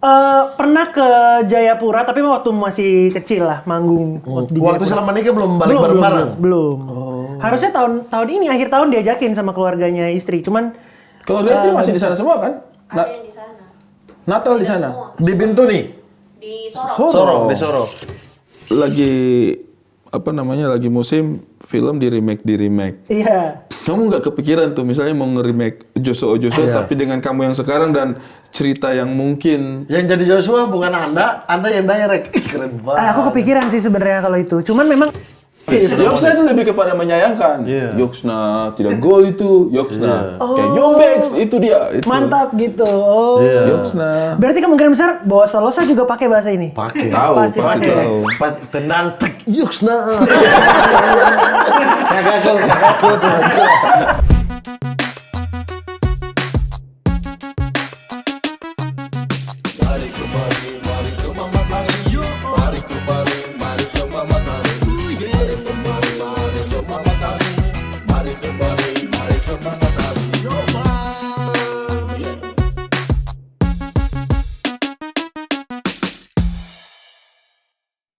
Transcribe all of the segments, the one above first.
Pernah ke Jayapura tapi waktu masih kecil lah manggung. Waktu selama nikah belum balik bareng-bareng? Belum. Harusnya tahun ini akhir tahun diajakin sama keluarganya istri. Cuman Kalau dia istri masih di sana semua kan? Ada yang di sana. Natal di sana. Semua. Di Bintuni? Di Sorong. Sorong, di Sorong. Lagi lagi musim film di remake. iya. Kamu nggak kepikiran tuh misalnya mau nge-remake Joshua tapi dengan kamu yang sekarang dan cerita yang mungkin Yang jadi Joshua bukan Anda yang direct. Keren banget. Aku kepikiran sih sebenarnya kalau itu. Cuman memang Yoksna itu lebih kepada menyayangkan. Iya. Yoksna tidak gol itu, Yoksna. Kayak Yombex itu dia. Itu. mantap gitu. Oh. Yoksna. Berarti kemungkinan besar bahwa Solosa juga pakai bahasa ini. Pakai. Tahu, Pasti pasti pakai. tahu. Tendang tek Yuksna. Kakak.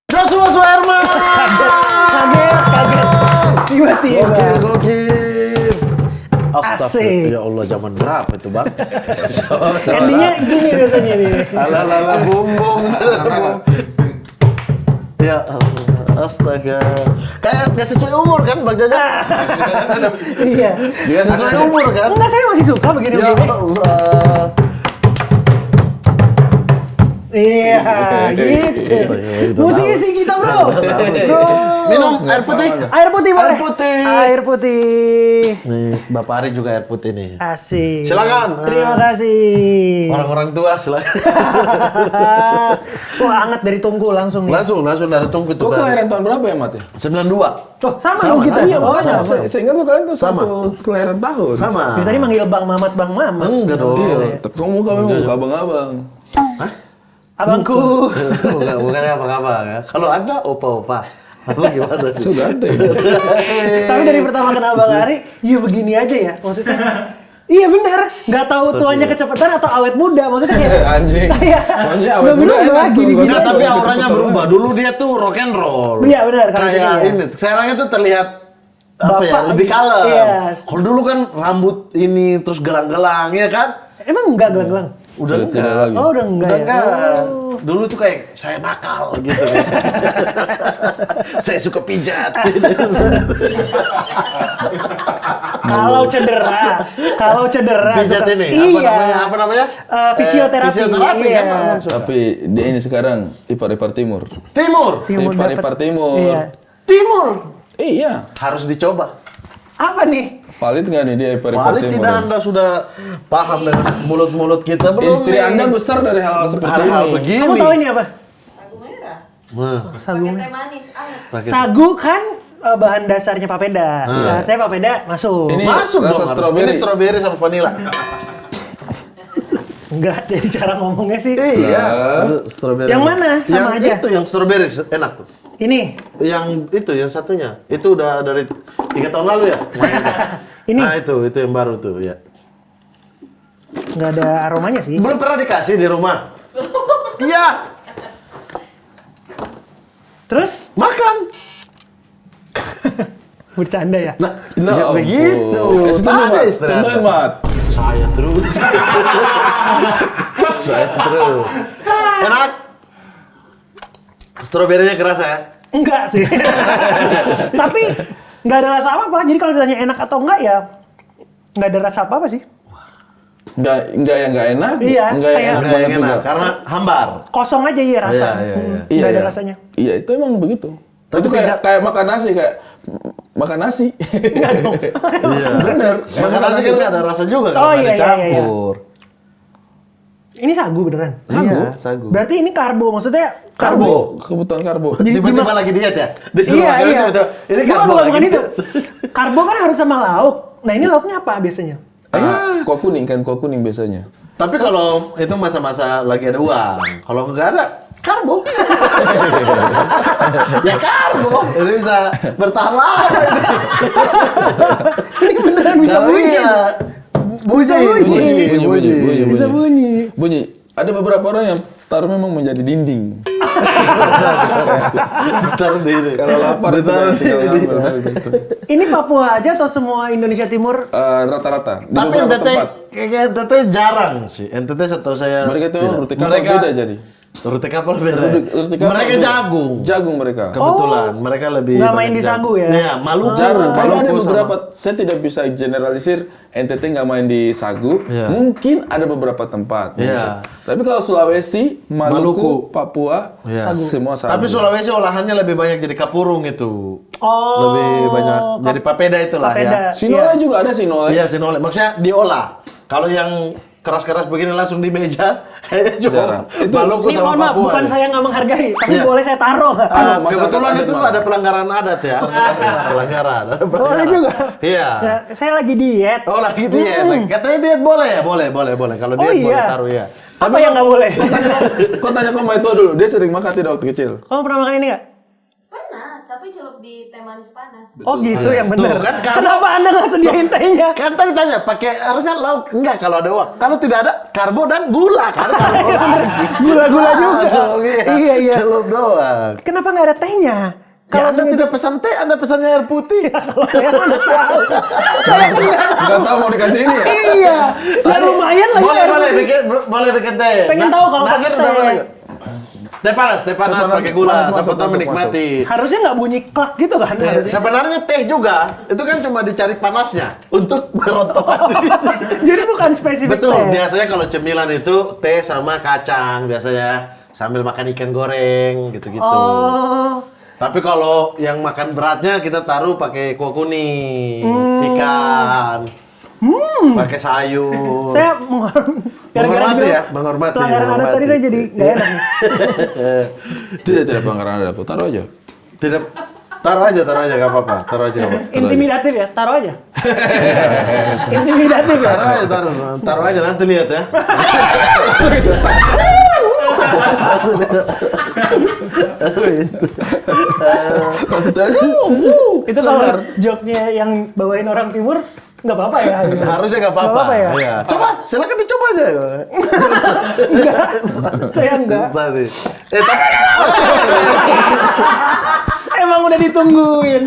Joshua Suherman. Kaget. Tiba-tiba. Gokil. Asik. Astagfirullah, ya Allah zaman berapa itu bang? Endingnya gini biasanya nih. Ala bumbung. Ya Allah, astaga. Kayak nggak sesuai umur kan Bang Jaja? Iya. Nggak sesuai umur kan? Enggak, saya masih suka begini. Ya Allah. Iya, gitu. Musisi kita, bro. Minum air putih. Air putih boleh. Air putih. Air putih. Nih, Bapak Ari juga air putih nih. Asik. Silakan. Terima kasih. Orang-orang tua silakan. Wah, hangat dari tungku langsung nih. Langsung dari tunggu itu Kok kan. kelahiran tahun berapa ya, Mat ya? 92. Oh, sama dong kita. Iya, Oh, makanya. sama. Saya ingat lo kalian tuh Sama. satu kelahiran tahun. Sama. Dari tadi manggil Bang Mamat. Enggak dong. Iya, tapi kamu muka memang muka abang-abang. Abangku. Bukan apa-apa ya. Kalau Anda opa-opa. Apa gimana So sih? ganteng. Tapi dari pertama kenal Bang Ari, iya begini aja ya. Maksudnya, iya benar. Nggak tahu tuanya kecepatan atau awet muda. Maksudnya kayak, Anjing. kayak, Maksudnya nggak awet muda berubah enak tuh. gini-gini. Enggak, tapi Iya, auranya cepet berubah. Dulu dia tuh rock and roll. Iya, benar, kalau Kayak gitu, ya. ini. Sekarang itu terlihat apa ya? Bapak Lebih kalem. Yes. Kalau dulu kan rambut ini terus gelang-gelang ya kan? Emang enggak gelang-gelang? Udah Sudah tidak enggak. lagi. Oh, udah enggak Udah ya? enggak. Oh. Dulu tuh kayak saya nakal gitu kan. Saya suka pijat. Kalau cedera. Pijat suka- ini. Iya. Apa namanya? Fisioterapi. Fisioterapi Iya. kan. langsung. Tapi dia ini sekarang ipar-ipar timur. Timur. Ipar-ipar timur. Iya. Timur. Iya. Harus dicoba. Apa nih? Valid nggak nih dia ipar-ipar Valid timur? tidak Anda sudah paham dengan mulut-mulut kita belum? Istri nih? Anda besar dari hal seperti Hal-hal ini. begini. Kamu tahu ini apa? Sagu merah. Nah, Sagu. Pakai teh manis anget. Sagu kan bahan dasarnya papeda. Nah, saya papeda masuk. Ini masuk rasa dong. stroberi. Ini stroberi sama vanila. Enggak, dari cara ngomongnya sih. Iya. Stroberi. Yang mana? Sama yang aja. Itu yang stroberi enak tuh. Ini. Yang itu yang satunya. Itu udah dari 3 tahun lalu ya? Ini. Nah itu yang baru tuh ya. Enggak ada aromanya sih. Belum pernah dikasih di rumah. Iya, Terus makan. bercanda ya? Nah, Ya ya ampun. begitu. Kasih tunjuk, Mat. Manis ternyata. Contohin, Mat. Saya terus. Saya terus. Enak. Stroberinya kerasa ya? Enggak sih. Tapi enggak ada rasa apa-apa. Jadi kalau ditanya enak atau enggak ya enggak ada rasa apa-apa sih. Enggak yang enggak enak. Iya, Enggak yang kayak- enak Enggak banget yang juga. enak, karena hambar. Kosong aja ya rasa. Iya, iya, iya. Enggak ada rasanya. Iya, itu emang begitu. Tapi itu kayak makan nasi, kayak makan nasi. Enggak dong. Iya. Bener. Makan nasi kan nggak ada rasa juga Oh, kalau nggak iya, iya, dicampur. Ini sagu beneran. Iya, sagu. Berarti ini karbo, maksudnya Karbo, kebutuhan karbo. Tiba-tiba lagi diet ya? Disuruh makan tiba-tiba. Ini Bukan, karbo bukan lagi. itu. Karbo kan harus sama lauk. Nah, ini lauknya apa biasanya? Kuah kuning kan, kuah kuning biasanya. Tapi kalau itu masa-masa lagi ada uang, kalau nggak ada, karbo. Ya karbo. Ini bisa bertahan lama. Ini beneran bisa Kalau bunyi. iya, bunyi. Bisa bunyi. Bunyi. Bisa bunyi. Bunyi. Ada beberapa orang yang taruh memang menjadi dinding. Taruh diri. Kalau lapar itu kan tinggal ngambil gitu. Ini Papua aja atau semua Indonesia Timur? Rata-rata di Tapi beberapa NTT, tempat. kayaknya NTT jarang sih. NTT setahu saya. Mereka itu tidak. rute kapal beda jadi. Rute kapal beda. Rute kapal Mereka beda. jagung. Jagung mereka. Kebetulan mereka lebih Nggak main banyak di sagu jagung. ya? Iya, Maluku. Jarang. Kalau ada Maluku beberapa, saya tidak bisa generalisir NTT nggak main di sagu. Iya. Mungkin ada beberapa tempat. Iya. mungkin. Tapi kalau Sulawesi, Maluku. Maluku, Papua, Iya. semua sagu. Tapi Sulawesi olahannya lebih banyak jadi kapurung itu. Oh. Lebih banyak jadi papeda itulah Papeda. ya. Sinole juga ada Sinole. Iya, sinole. Maksudnya diolah. Kalau yang keras-keras begini langsung di meja, kayaknya cuma Jarang. Itu- Maluku Ini sama mohon maaf, Papua. bukan nih. saya nggak menghargai, tapi Iya. boleh saya taruh. Masyarakat Kebetulan adat itu malah. ada pelanggaran adat ya. Pelanggaran. Ada Boleh pelanggaran. juga. Iya. Ya, saya lagi diet. Oh lagi diet. Katanya diet boleh ya? Boleh. Kalau Oh, diet boleh iya. taruh ya. Apa yang nggak boleh? Kau tanya kok itu dulu, dia sering makan tidak waktu kecil? Kamu pernah makan ini nggak? Pernah, tapi celup di teh manis panas. Oh gitu yang benar. Tuh, kan karena- Kenapa Anda nggak sediain tehnya? Kan tadi tanya pakai harusnya lauk enggak kalau ada uang. Kalau tidak ada karbo dan gula kan karbo lagi. Gula-gula juga. Langsung, Iya, iya. Celup doang. Kenapa nggak ada tehnya? Kalau Anda tidak pesan teh, Anda pesannya air putih. Kalau saya mana tahu. Nggak tahu mau dikasih ini ya? Iya. Ya lumayan lagi. boleh, air boleh putih. bikin teh. Pengen tahu kalau Nasir pakai udah teh. boleh. Teh panas pakai gula, masuk, siapa tahu masuk, menikmati. Harusnya nggak bunyi klak gitu kan? harusnya. Sebenarnya teh juga, itu kan cuma dicari panasnya untuk berontokan. Jadi bukan spesifik Betul, teh. biasanya kalau cemilan itu teh sama kacang biasanya sambil makan ikan goreng gitu-gitu. Oh. Tapi kalau yang makan beratnya kita taruh pakai kuah kuning, ikan, pakai sayur. Saya Menghormati dibilang ya, menghormati, pelanggaran adat menghormati. tadi saya jadi nggak enak. nih. Tidak pelanggaran ada aku, taruh aja. Tidak, taruh aja nggak apa-apa, taruh aja. Nggak apa-apa. Intimidatif ya, taruh aja. Intimidatif ya. Taruh aja nanti lihat ya. Maksudnya, Itu kalau joknya yang bawain orang timur nggak apa-apa ya. Harusnya nggak apa-apa. Nggak apa-apa ya? Iya. Coba, silakan dicoba aja. Enggak, saya enggak. Tadi. Emang udah ditungguin.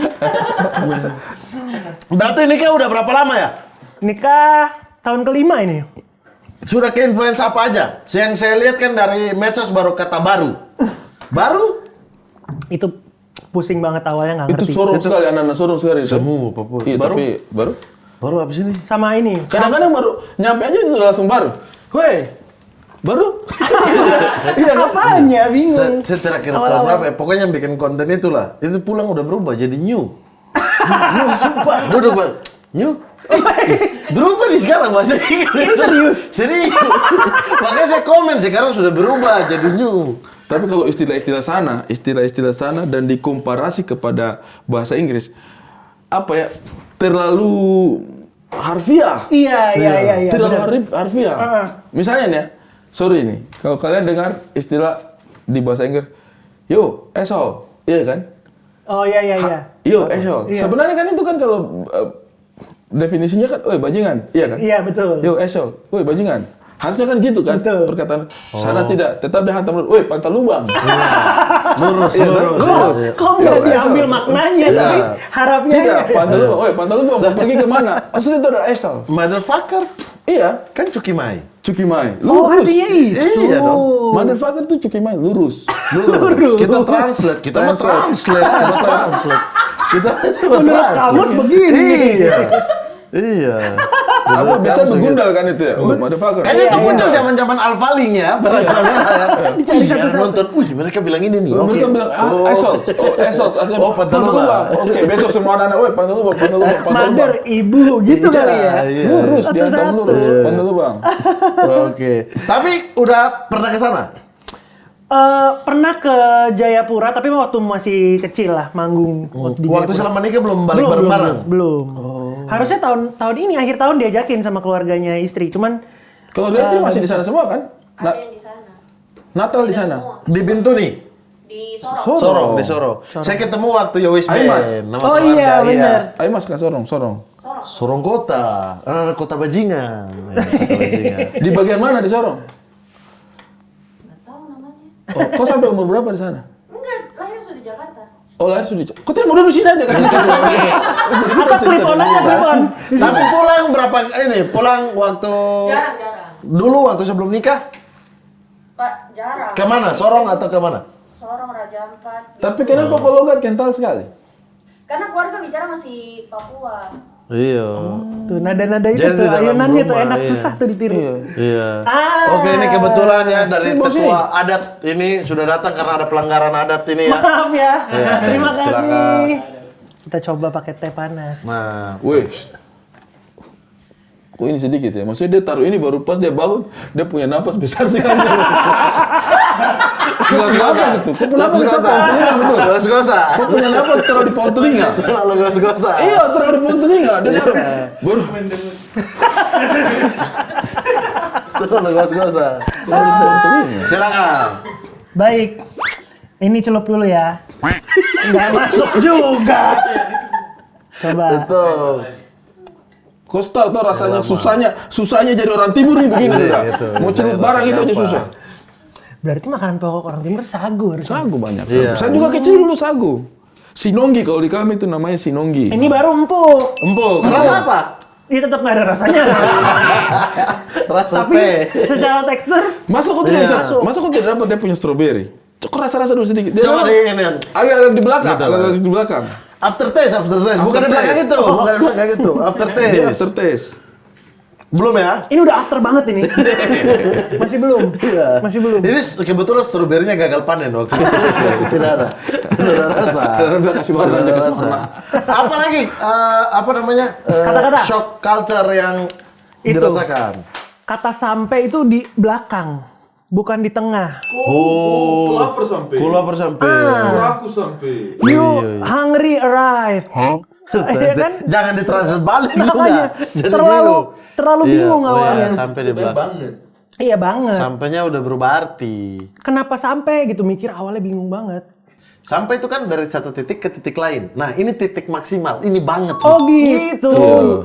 Berarti nikah udah berapa lama ya? Nikah tahun kelima ini. Sudah ke influence apa aja? Yang saya lihat kan dari medsos baru kata baru. Baru? Itu pusing banget awalnya nggak itu ngerti. sorong sekali, anak-anak sorong sekali itu. Semua Papua. Iya, Baru? tapi baru. Baru habis ini. Sama ini. Kadang-kadang baru nyampe aja itu langsung baru. Weh, baru? Iya, apanya? Bingung. Saya terakhir tahun Awal-awal. berapa ya? Pokoknya yang bikin konten itulah. Itu pulang udah berubah jadi new. New, sumpah. Duduk bang. New. Berubah nih sekarang bahasa Inggris. Serius? Serius. Makanya saya komen sekarang sudah berubah jadi new. Tapi kalau istilah-istilah sana dan dikomparasi kepada bahasa Inggris, apa ya, terlalu harfiah. Iya. Terlalu benar. harfiah. Misalnya nih ya, sorry nih, kalau kalian dengar istilah di bahasa Inggris, yo, asshole, iya kan? Oh iya. Yo, asshole. Iya. Sebenarnya kan itu kan kalau definisinya kan, woi bajingan, iya kan? Iya, betul. Yo, asshole, woi bajingan. Harusnya kan gitu kan Betul. perkataan. Sana tidak, tetap dihantam lurus. Woi, pantal lubang. Lurus, Iya, lurus. Kok Yo, nggak diambil asshole. maknanya, Iya. tapi harapnya Tidak, aja. pantal lubang. Woi, pantal lubang. Mau pergi kemana? Maksudnya itu adalah asshole. Motherfucker. Iya, Kan Cukimai. cukimai. Oh, Lurus. artinya itu. Iya dong. Motherfucker tuh cukimai, lurus. Lurus. Kita translate. Kita mah translate. Kita Menurut kamus begini. Iya. Apa biasa begundal kan itu ya? Oh, motherfucker. Kayaknya itu Iya, muncul zaman-zaman Alphaling ya, berasanya ya. Dicari Iya, satu-satu. nonton, mereka bilang ini nih. Oh, mereka oke. bilang, assholes. Oh, assholes. Artinya Oh, pantal lubang. Oke, besok semua anak-anak, woi, pantal lubang, pantal lubang, pantal lubang. Mother, ibu, gitu Iya, kali ya. iya. Lurus, dihantam Satu-satu. lurus, pantal lubang. Oke. Tapi udah pernah ke sana? Pernah ke Jayapura, tapi waktu masih kecil lah, manggung. di Waktu Jayapura. selama nikah belum balik bareng-bareng? Belum. Harusnya tahun ini akhir tahun diajakin sama keluarganya istri. Cuman Kalau dia istri masih di sana semua kan? Ada yang di sana. Natal di Tidak sana. semua. Di Bintuni? Di Sorong. Sorong, di Sorong. Saya ketemu waktu Yowis Aimas. Band. Nama Oh keluarga, iya, benar. Ayo mas, nggak sorong. Sorong. Sorong kota, kota bajingan. Ya, kota bajingan. Di bagian mana di Sorong? Nggak tahu namanya. Oh, kau sampai umur berapa di sana? Enggak, lahir sudah di Jakarta. Oh, lahir sudah. Kau tidak mau duduk sini aja kan? Atau clip on aja, clip on. Tapi pulang berapa ini? Pulang waktu Jarang-jarang. dulu waktu sebelum nikah? Pak, jarang. Kemana? Sorong atau kemana? Sorong, Raja Ampat. Tapi kenapa kau logat kental sekali? Karena keluarga bicara masih Papua. Iya. Tuh nada-nada itu Jadi tuh di dalam ayunannya tuh rumah, enak iya. susah tuh ditiru. Iya. Ah. Oke, ini kebetulan ya dari Sini, sini. tetua adat ini sudah datang karena ada pelanggaran adat ini ya. Maaf ya. Iya, Terima kasih. silakan. Kita coba pakai teh panas. Nah, Wih. Kok ini sedikit ya? Maksudnya dia taruh ini baru pas dia bangun, dia punya napas besar sekali. gos-gosa. Itu. Kau kenapa bisa pohon telinga betul? Gos-gosa. Kau punya napas taruh di pohon telinga. Lalu gos-gosa. Iya, taruh di pohon telinga. Dia baru Lalu gos-gosa. taruh di pohon telinga. Silakan. Baik. Ini celup dulu ya. Nggak masuk juga. Coba. Betul. Kau tahu rasanya susahnya jadi orang timur nih begini sudah. gitu. Mau celup barang itu aja susah. Berarti makanan pokok orang timur sagu harusnya. Sagu banyak. Iya. Saya juga kecil dulu sagu. Sinonggi kalau di kami itu namanya sinonggi. Ini baru empuk. Empuk. Rasa apa? Ini tetap nggak ada rasanya. Rasa Tapi teh. secara tekstur Masa kau tidak Iya. bisa? Masa kau tidak dapat dia punya stroberi? Kau rasa-rasa dulu sedikit. Dia Coba dapat- di ini. agak di belakang, Betul. agak di belakang. After taste. Bukan di After belakang taste. itu. Bukan di belakang itu. After taste. Dia after taste. Belum ya? ini udah after banget ini. Masih belum. Iya. Masih belum. Ini kebetulan stroberinya gagal panen waktu itu. Tidak ada. Tidak ada rasa. Karena dia kasih warna aja kasih warna. Apa lagi? Apa namanya? Kata-kata. Shock culture yang Itu. dirasakan. Kata sampai itu di belakang, bukan di tengah. Oh. lapar sampai. Kula sampai. Aku sampai. You hungry arrive. Iya kan? Jangan ditranslate balik Makanya juga. Jadi terlalu bingung Iya, awalnya. sampai di belakang. banget. Iya banget. Sampainya udah berubah arti. Kenapa sampai gitu mikir awalnya bingung banget. Sampai itu kan dari satu titik ke titik lain. Nah, ini titik maksimal. Ini banget. Oh gitu.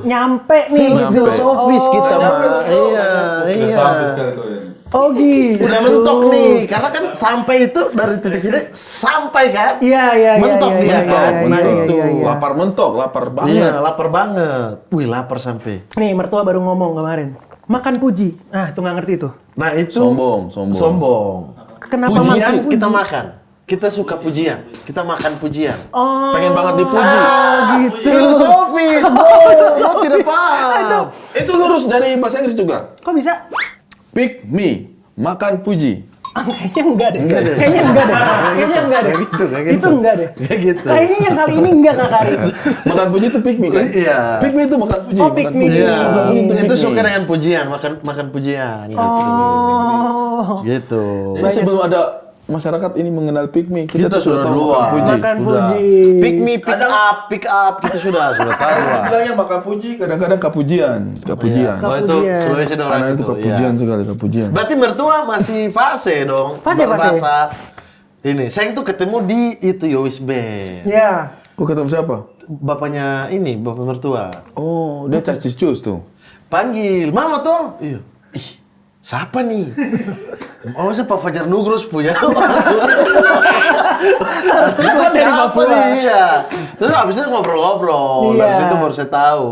Nyampe nih. Nyampe. Filosofis kita mah. Iya, iya. Oh gitu. Udah mentok nih. Karena kan sampai itu dari titik ini sampai kan? Iya iya iya. Mentok iya, dia iya, kan? iya, Nah, iya, itu. iya, iya. Lapar mentok, lapar Iya, banget. lapar banget. Wih, lapar sampai. Nih mertua baru ngomong kemarin. Makan puji. Nah, tuh nggak ngerti tuh. Nah, itu Sombong. sombong. Kenapa Pujian makan puji? kita makan. Kita suka pujian. Kita makan pujian. Oh. Pengen banget dipuji. gitu. Filosofis, bro. Lo tidak paham. Itu lurus dari bahasa Inggris juga. Kok bisa? Pick me, makan puji. Kayaknya enggak deh. Kayaknya enggak deh. Kayaknya enggak deh. Kayak gitu, kayak gitu. Itu enggak deh. Kayak gitu. Kayaknya yang kali ini enggak kali. Makan puji itu pick me kan? Iya. Pick me itu makan puji. Oh, makan pick me. puji. Iya, Makan puji itu pick me. suka dengan pujian, makan pujian. Oh. Gitu. Jadi sebelum ada masyarakat ini mengenal pick me, Kita kita sudah sudah tahu duluan. makan puji. Makan Sudah. puji. Pick me, pick up, kita sudah tahu lah. Bilangnya makan puji, kadang-kadang kapujian. Kapujian. Oh itu Kapujian. Sulawesi ada orang Karena itu kapujian iya. sekali, kapujian. Berarti mertua masih fase dong. Fase. Berbahasa ini. Saya itu ketemu di itu Yowis Band. Ya. Kok ketemu siapa? Bapaknya ini, bapak mertua. Oh, dia cacis cus tuh. Panggil, mama tuh. Iya. Ih, siapa nih? Oh, saya Pak Fajar Nugrus punya. Artinya dari Siapa Papua. nih? Iya. Terus abis itu ngobrol-ngobrol. Iya. Dari situ baru saya tahu.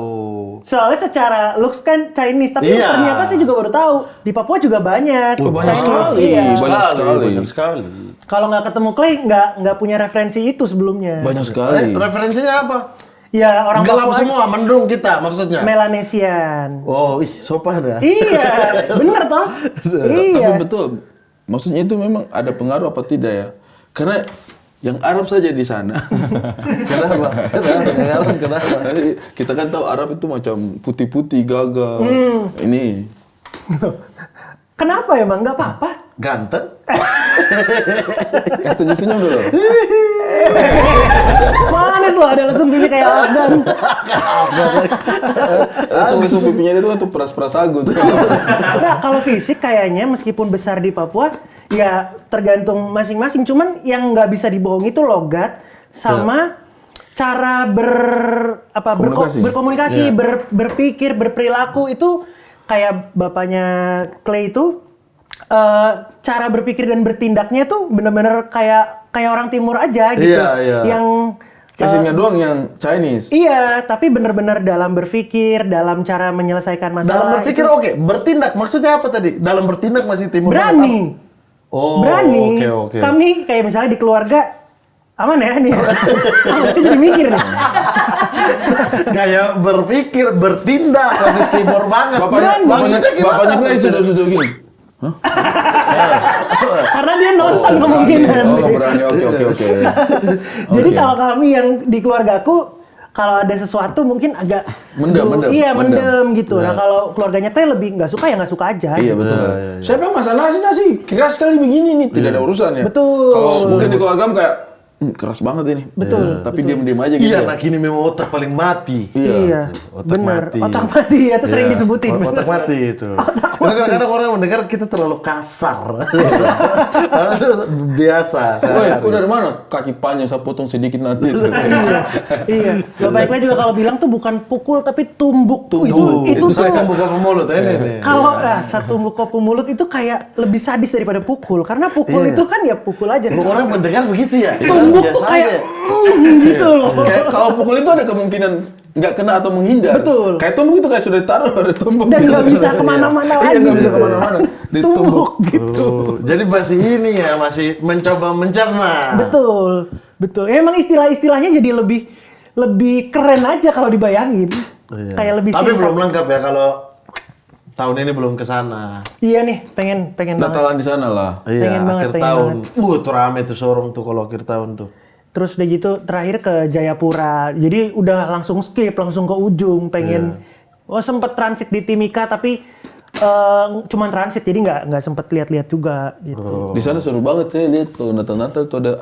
Soalnya secara looks kan Chinese, tapi Iya. ternyata saya juga baru tahu di Papua juga banyak. Oh, banyak Chinese. sekali. Iya. Banyak sekali. Banyak sekali. Kalau nggak ketemu Clay, nggak punya referensi itu sebelumnya. Banyak sekali. Referensinya apa? Ya orang Gelap Papua semua, mendung kita maksudnya. Melanesian. Oh, ih, sopan ya. Iya, bener toh? Iya. Tapi betul. Maksudnya itu memang ada pengaruh apa tidak ya? Karena yang Arab saja di sana. Kenapa? Kenapa? Kita kan tahu Arab itu macam putih-putih, gagah. Ini. Kenapa emang? Nggak apa-apa. Ganteng. Kasih senyum dulu. Manis loh, ada langsung pipi kayak Afgan. Langsung pipinya dia tuh peras-peras sagu tuh. Nah, kalau fisik kayaknya meskipun besar di Papua, ya tergantung masing-masing. Cuman yang nggak bisa dibohong itu logat sama cara Komunikasi. berkomunikasi, Iya. berpikir, berperilaku itu kayak bapaknya Clay itu cara berpikir dan bertindaknya tuh bener-bener kayak orang timur aja gitu. Iya. Yang Casingnya doang yang Chinese. iya, tapi bener-bener dalam berpikir, dalam cara menyelesaikan masalah. Dalam berpikir itu oke, bertindak maksudnya apa tadi? Dalam bertindak masih timur banget. berani. Oh, Berani. oke. Kami kayak misalnya di keluarga aman ya nih. Masih jadi mikir nih. Kayak berpikir, bertindak masih timur banget. Bapaknya Clay sudah gini. Karena dia nonton kemungkinan. Oh, berani. Oke. Jadi kalau kami yang di keluargaku kalau ada sesuatu mungkin agak Mendem. Iya, mendem gitu. Nah, kalau keluarganya teh lebih nggak suka ya nggak suka aja. Iya betul. Siapa yang masak nasi keras sekali begini nih, tidak ada urusan ya. Betul. Kalau mungkin di keluarga kayak keras banget ini. Betul. Tapi diam-diam aja gitu. Iya, ya. nah kini memang otak paling mati. Iya, Otak bener. mati. Otak mati ya, itu sering Iya, disebutin. Otak mati itu. Kadang-kadang orang mendengar kita terlalu kasar. Karena itu biasa. Woi, aku dari mana? Kaki panjang saya potong sedikit nanti. Iya. Bapak juga kalau bilang tuh bukan pukul tapi tumbuk. Itu saya kan tuh. buka mulut ini. Kalau satu tumbuk kopu mulut itu kayak lebih sadis daripada pukul. Karena pukul itu kan ya pukul aja. Orang mendengar begitu ya. Tumbuk tuh Biasa kayak aja. gitu loh. Kayak kalau pukul itu ada kemungkinan nggak kena atau menghindar. Betul. Kayak tumbuk itu kayak sudah ditaruh ada tumbuk. Dan nggak bisa kemana-mana lagi. Iya nggak bisa kemana-mana. Ditumbuk. Tumbuk gitu. Oh, jadi masih ini ya, masih mencoba mencerna. Betul. Ya, emang istilah-istilahnya jadi lebih keren aja kalau dibayangin. Iya. Kayak lebih Tapi singkat. belum lengkap ya kalau tahun ini belum ke sana. Iya nih, pengen banget. Natalan di sana lah. Iya, Pengen banget, akhir pengen tahun. Tuh rame tuh sorong tuh kalau akhir tahun tuh. Terus udah gitu terakhir ke Jayapura. Jadi udah langsung skip, langsung ke ujung. Pengen sempet transit di Timika tapi cuman transit jadi nggak sempet lihat-lihat juga gitu. Di sana seru banget saya lihat kalau Natal tuh ada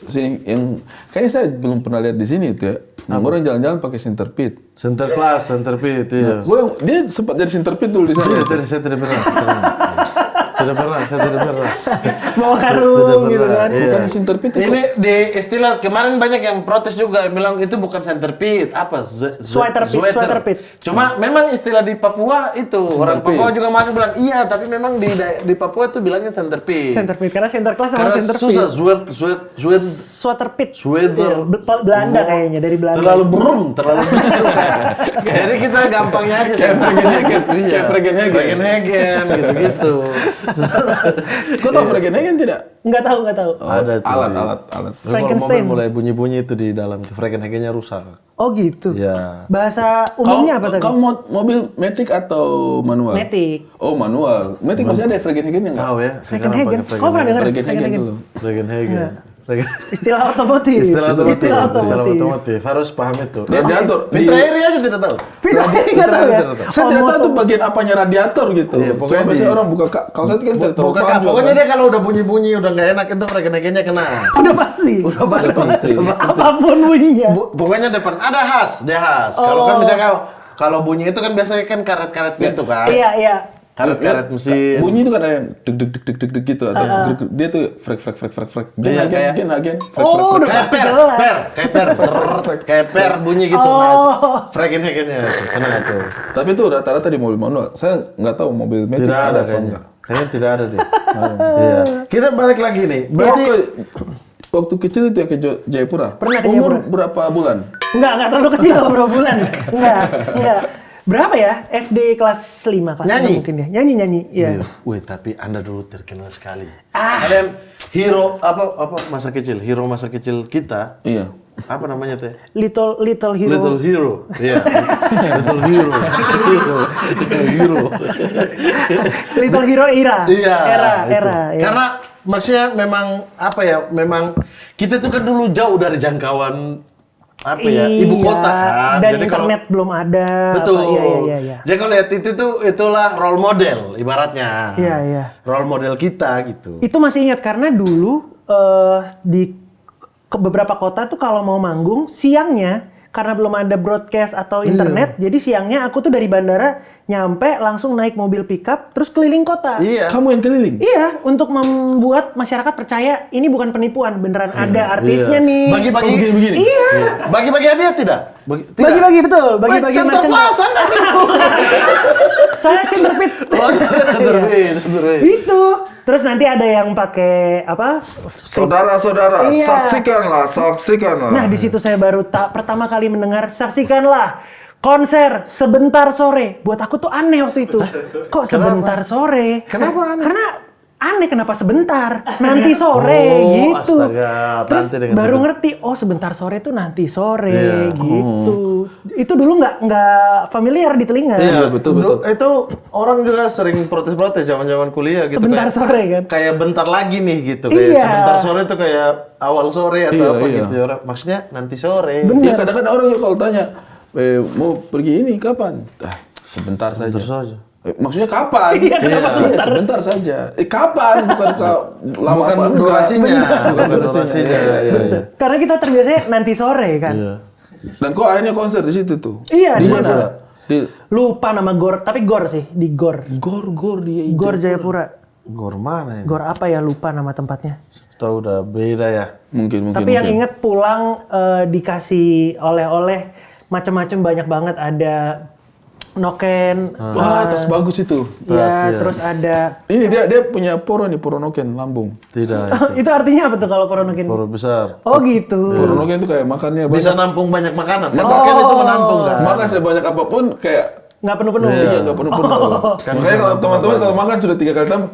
sih yang kayaknya saya belum pernah lihat di sini tuh ya. Orang jalan-jalan pakai centerpit. Center class, center pit, iya. Dia sempat jadi centerpit dulu di sana. Saya tidak pernah. Saya tidak pernah. Bawa karung gitu kan. Iya. Bukan centerpit itu. Ini di istilah kemarin banyak yang protes juga bilang itu bukan center pit, apa? Sweater pit. Cuma memang istilah di Papua itu orang pit. Papua juga masuk bilang iya, tapi memang di Papua itu bilangnya center pit. Center pit karena center class sama Karena center susah pit. sweater Pit. Sweater. Iya, Belanda kayaknya dari Belanda. terlalu terlalu gitu. Jadi kita gampangnya aja Kayak Fregenhagen. gitu-gitu. Kau tahu Fregenhagen tidak? Nggak tahu. Ada tuh. Alat. Kalau Frankenstein. mobil mulai bunyi-bunyi itu di dalam tuh Fregenhagen-nya rusak. Oh gitu. Iya. Bahasa umumnya apa tadi? Kau mobil Matic atau manual? Matic. Oh manual. Matic masih ada Fregenhagen nggak? Tahu ya. sekarang Frankenhagen. pakai Kau pernah dengar Fregenhagen dulu. Fregenhagen. Istilah otomotif. Istilah Istilah otomotif. Harus paham itu. Radiator. Fitra Eri aja tidak tahu. Nggak tahu ya. Saya tidak tahu tuh bagian apanya radiator gitu. Iya, Coba pokoknya biasanya di- orang buka kalau saya kan tidak tahu Bukan, paham juga. pokoknya dia kalau udah bunyi-bunyi udah nggak enak itu Fregenhagen-nya kena. Udah pasti. Udah pasti. Apapun bunyinya. Pokoknya depan ada khas, dia khas. Kalau kan misalnya kalau bunyi itu kan biasanya kan karet-karet gitu kan. Iya. Karet-karet mesin. Bunyi itu kan ada yang deg gitu atau dia tuh frek. Iya, kayak- Gen. Oh, udah Kayak pasti per, jelas. kayak per bunyi gitu. Nah, Fregenhagen-nya kena tuh. Tapi itu rata-rata di mobil manual. Saya nggak tahu mobil Matic Tidak ada apa kayaknya. enggak. Kayaknya tidak ada deh. Iya. Kita balik lagi nih. Berarti Waktu kecil itu ya ke Jayapura. Pernah ke Umur Jayapura. berapa bulan? Enggak terlalu kecil kalau berapa bulan. Enggak. Berapa ya? SD kelas 5 kelas Nyanyi? 6 mungkin ya. Nyanyi. Iya. Wih, tapi Anda dulu terkenal sekali. Kalian hero apa masa kecil? Hero masa kecil kita. Iya. Apa namanya teh? Little Hero. Little Hero. Iya. Little Hero. Hero. Little Hero era. Iya. itu. Era. Ya. Karena maksudnya memang apa ya? Memang kita tuh kan dulu jauh dari jangkauan apa ya? Ibu kota kan. Dan Jadi kalau- internet belum ada. Betul. Iya. Jadi kalau lihat itu tuh itulah role model ibaratnya. Iya. Role model kita gitu. Itu masih ingat karena dulu di beberapa kota tuh kalau mau manggung siangnya karena belum ada broadcast atau internet, jadi siangnya aku tuh dari bandara nyampe langsung naik mobil pickup terus keliling kota. Iya. Kamu yang keliling? Iya, untuk membuat masyarakat percaya ini bukan penipuan, beneran ada artisnya nih. Bagi-bagi begini. Iya. Bagi-bagi hadiah tidak? Bagi-bagi betul, bagi-bagi Center merchandise. Plus Anda. Saya Sinterpit. Oh, Sinterpit. Itu. Terus nanti ada yang pakai apa? Saudara-saudara, Iya. saksikanlah. Nah, di situ saya baru pertama kali mendengar saksikanlah konser sebentar sore. Buat aku tuh aneh waktu itu. Kok sebentar sore? Kenapa aneh? Karena aneh kenapa sebentar? Nanti sore Oh, gitu. astaga, Terus nanti dengan baru sebentar. ngerti, oh sebentar sore tuh nanti sore Iya. gitu. Itu dulu nggak familiar di telinga. Iya, betul. Itu orang juga sering protes-protes zaman-zaman kuliah gitu. Sebentar kayak, sore kan? Kayak bentar lagi nih gitu. Kayak Iya. sebentar sore tuh kayak awal sore atau Iya, apa iya. gitu. Ya. Maksudnya nanti sore. Bener. Ya kadang-kadang orang juga kalau tanya, mau pergi ini kapan? Sebentar saja. saja. Maksudnya kapan? Iya, kenapa Iya, sebentar saja. Kapan? Bukan lama Bukan apa enggak. durasinya. Bukan Bukan durasinya. durasinya. Iya, iya, iya. Karena kita terbiasanya nanti sore kan. Iya. Dan kok akhirnya konser di situ tuh? Iya, Di di mana? Di Lupa nama gor, tapi gor sih, di gor. Gor dia. Gor Jayapura. Gor mana ya? Gor apa ya, lupa nama tempatnya. Tahu udah beda ya. Mungkin. Tapi yang inget pulang dikasih oleh-oleh macam-macam, banyak banget, ada noken. Wah, tas bagus itu. Ya, terus ada Ini dia punya poronoken lambung. Tidak. itu artinya apa tuh kalau noken? Gor besar. Oh gitu. Poronoken itu kayak makannya Bisa banyak. nampung banyak makanan. Kan Oh. makan itu menampung kan. Makan sebanyak apapun kayak Nggak penuh-penuh. iya nggak penuh-penuh. Kan Makanya bisa kalau nampung teman-teman kalau makan sudah 3 kali tambah,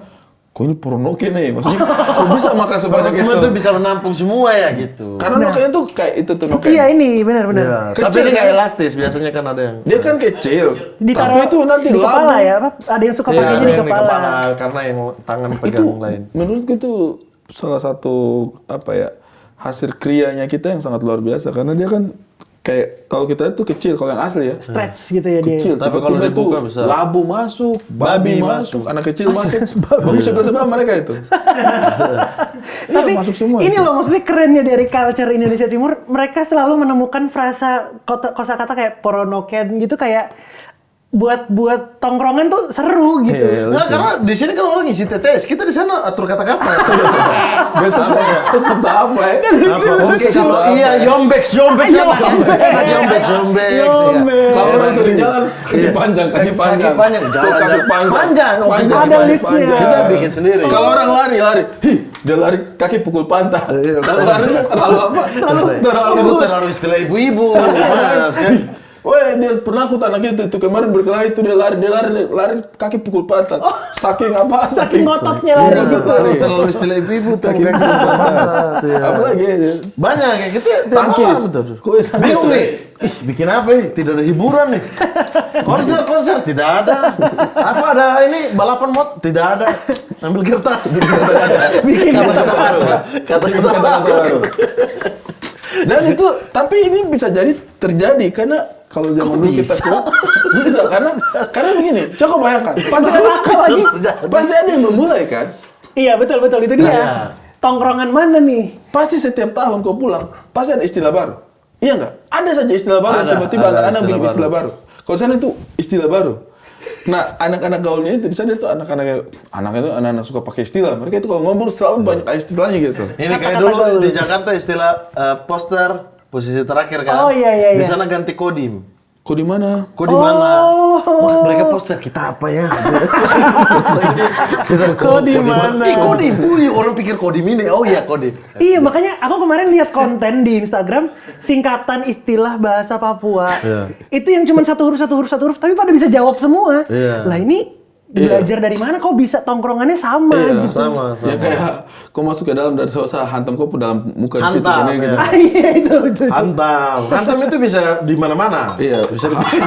kok ini poronoken nih? Maksudnya kok bisa makan sebanyak Teman-teman itu? tuh bisa menampung semua ya gitu. Karena nokennya tuh kayak itu tuh noken. Iya ini benar-benar. Iya. Kecil Tapi ini kan? kayak elastis. Biasanya kan ada yang Dia kan kecil. Ditaruh Tapi itu nanti di kepala lambung. ya, apa? Ada yang suka Iya, pakainya ada di yang kepala. karena yang tangan Itu pegang lain. menurutku itu salah satu apa ya hasil krianya kita yang sangat luar biasa karena dia kan kayak kalau kita itu kecil kalau yang asli ya Stretch gitu ya dia. kecil Tapi tiba-tiba kalau itu dibuka besar. labu masuk babi masuk anak kecil masuk babi. bagus sebelah mereka itu. Tapi Iya, masuk semua ini itu. loh maksudnya kerennya dari culture Indonesia Timur, mereka selalu menemukan frasa kosakata kayak poronoken gitu, kayak buat tongkrongan tuh seru gitu. Iya, Nggak, karena di sini kan orang isi TTS, kita di sana atur kata-kata. Besok saya kata apa ya? Apa? Oke, kalau iya yombek enak ya. Enak yombek. Yombek. Kalau orang sering jalan kaki panjang. Kaki panjang, Tuh, jalan, kaki jalan. panjang. Panjang, oh, Panjang, ada kaki listnya. panjang. Kita bikin sendiri. Kalau orang lari, dia lari kaki pukul pantat. Kalau lari terlalu apa? Itu terlalu istilah ibu-ibu. Mas, kan? Wah, dia penakut anak itu kemarin berkelahi itu dia lari kaki pukul pantat. Saking apa? Saking ngototnya lari Iya, gitu. lari. Terlalu istilah ibu-ibu tuh. Kaki kayak pukul gitu. pantat. Iya. Apalagi ya? Banyak kayak gitu. tiap Tangkis. malam, betul. Kue tangkis. Bingung nih. Ih, bikin apa nih? Tidak ada hiburan nih. Konser tidak ada. Apa ada ini balapan mod? Tidak ada. Ambil kertas. Bikin Kata-kata baru. Kata-kata baru. Dan itu, tapi ini bisa jadi terjadi karena kalau zaman dulu kita bisa karena begini, coba bayangkan, pasti ada yang memulai kan, Iya betul itu dia. Iya. Tongkrongan mana nih? pasti setiap tahun kau pulang, pasti ada istilah baru, iya nggak? Ada saja istilah baru, Ada, tiba-tiba ada anak-anak istilah bikin baru. istilah baru. Kalau sana itu istilah baru. Nah, anak-anak gaulnya itu di sana itu anak-anak suka pakai istilah. Mereka itu kalau ngomong selalu banyak istilahnya gitu. Ini kayak dulu di Jakarta istilah poster posisi terakhir kan. Oh, iya. Di sana ganti kodim. Kok di mana? Kok di mana? Wah, mereka poster kita apa ya? Kok di mana? Ih, kodim. Orang pikir kodim ini. Oh iya, kodim. Iya, makanya aku kemarin lihat konten di Instagram singkatan istilah bahasa Papua. Iya. Itu yang cuma satu huruf, tapi pada bisa jawab semua. Iya. Lah ini belajar dari mana? Kok bisa tongkrongannya sama Iya, gitu? Sama. Ya kayak kau masuk ke dalam dari usaha hantam kau dalam muka di situ Hantam, kan ya, gitu. ya. Ah, iya itu. Hantam itu bisa di mana-mana. Iya. Bisa dipakai.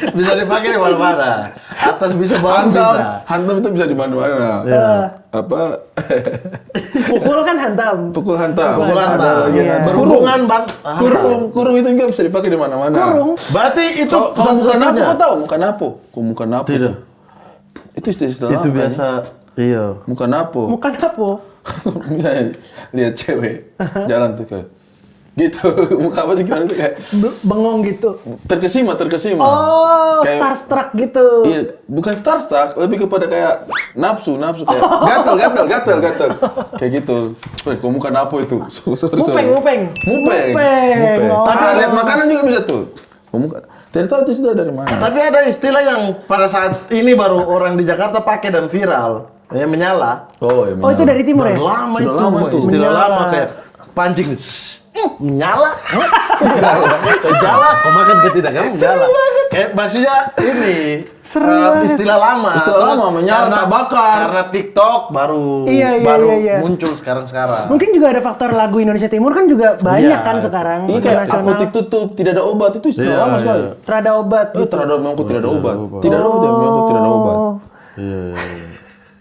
Bisa dipakai di mana-mana. Atas bisa, bawah bisa. Hantam itu bisa di mana-mana. Apa? Pukul kan hantam. Pukul hantam. Pukul hantam. Ada lagi Iya. Berhubungan kurung itu juga bisa dipakai di mana-mana. Kurung. Berarti itu Kalau muka napo satu-satunya. kau tahu muka napo? Kok muka napo? Tidak. Itu istilah Itu apa biasa. Iya. ini? Muka napo. Bukan apa? Misalnya lihat cewek jalan tuh kayak Gitu. Muka apa sih gimana itu kayak Bengong gitu. terkesima. Oh, Kayak- starstruck gitu. Iya, bukan starstruck, lebih kepada kayak nafsu kayak gatel. Kayak gitu. Kok muka napo itu? Sorry. Mupeng. Mupeng. Oh. Tapi lihat makanan juga bisa tuh. Kok muka tidak tahu itu sudah dari mana. Tapi ada istilah yang pada saat ini baru orang di Jakarta pakai dan viral. Ya menyala. Oh, ya. Oh, itu dari timur ya? Lama Sudah itu, lama itu. istilah Menyala. lama kayak pancing. Menyala. Menyala. Kau makan tidak kamu menyala. Kayak maksudnya ini Seru banget. istilah lama. Istilah lama, menyala, tak bakar. Karena TikTok baru Iya. muncul sekarang. Mungkin juga ada faktor lagu Indonesia Timur kan juga banyak Iya. kan sekarang. Ini kayak internasional. apotek tutup, tidak ada obat itu istilah Iya, lama sekali. iya. Terada obat. Terhadap memangku tidak ada obat. Tidak ada obat, memangku tidak ada obat. Iya.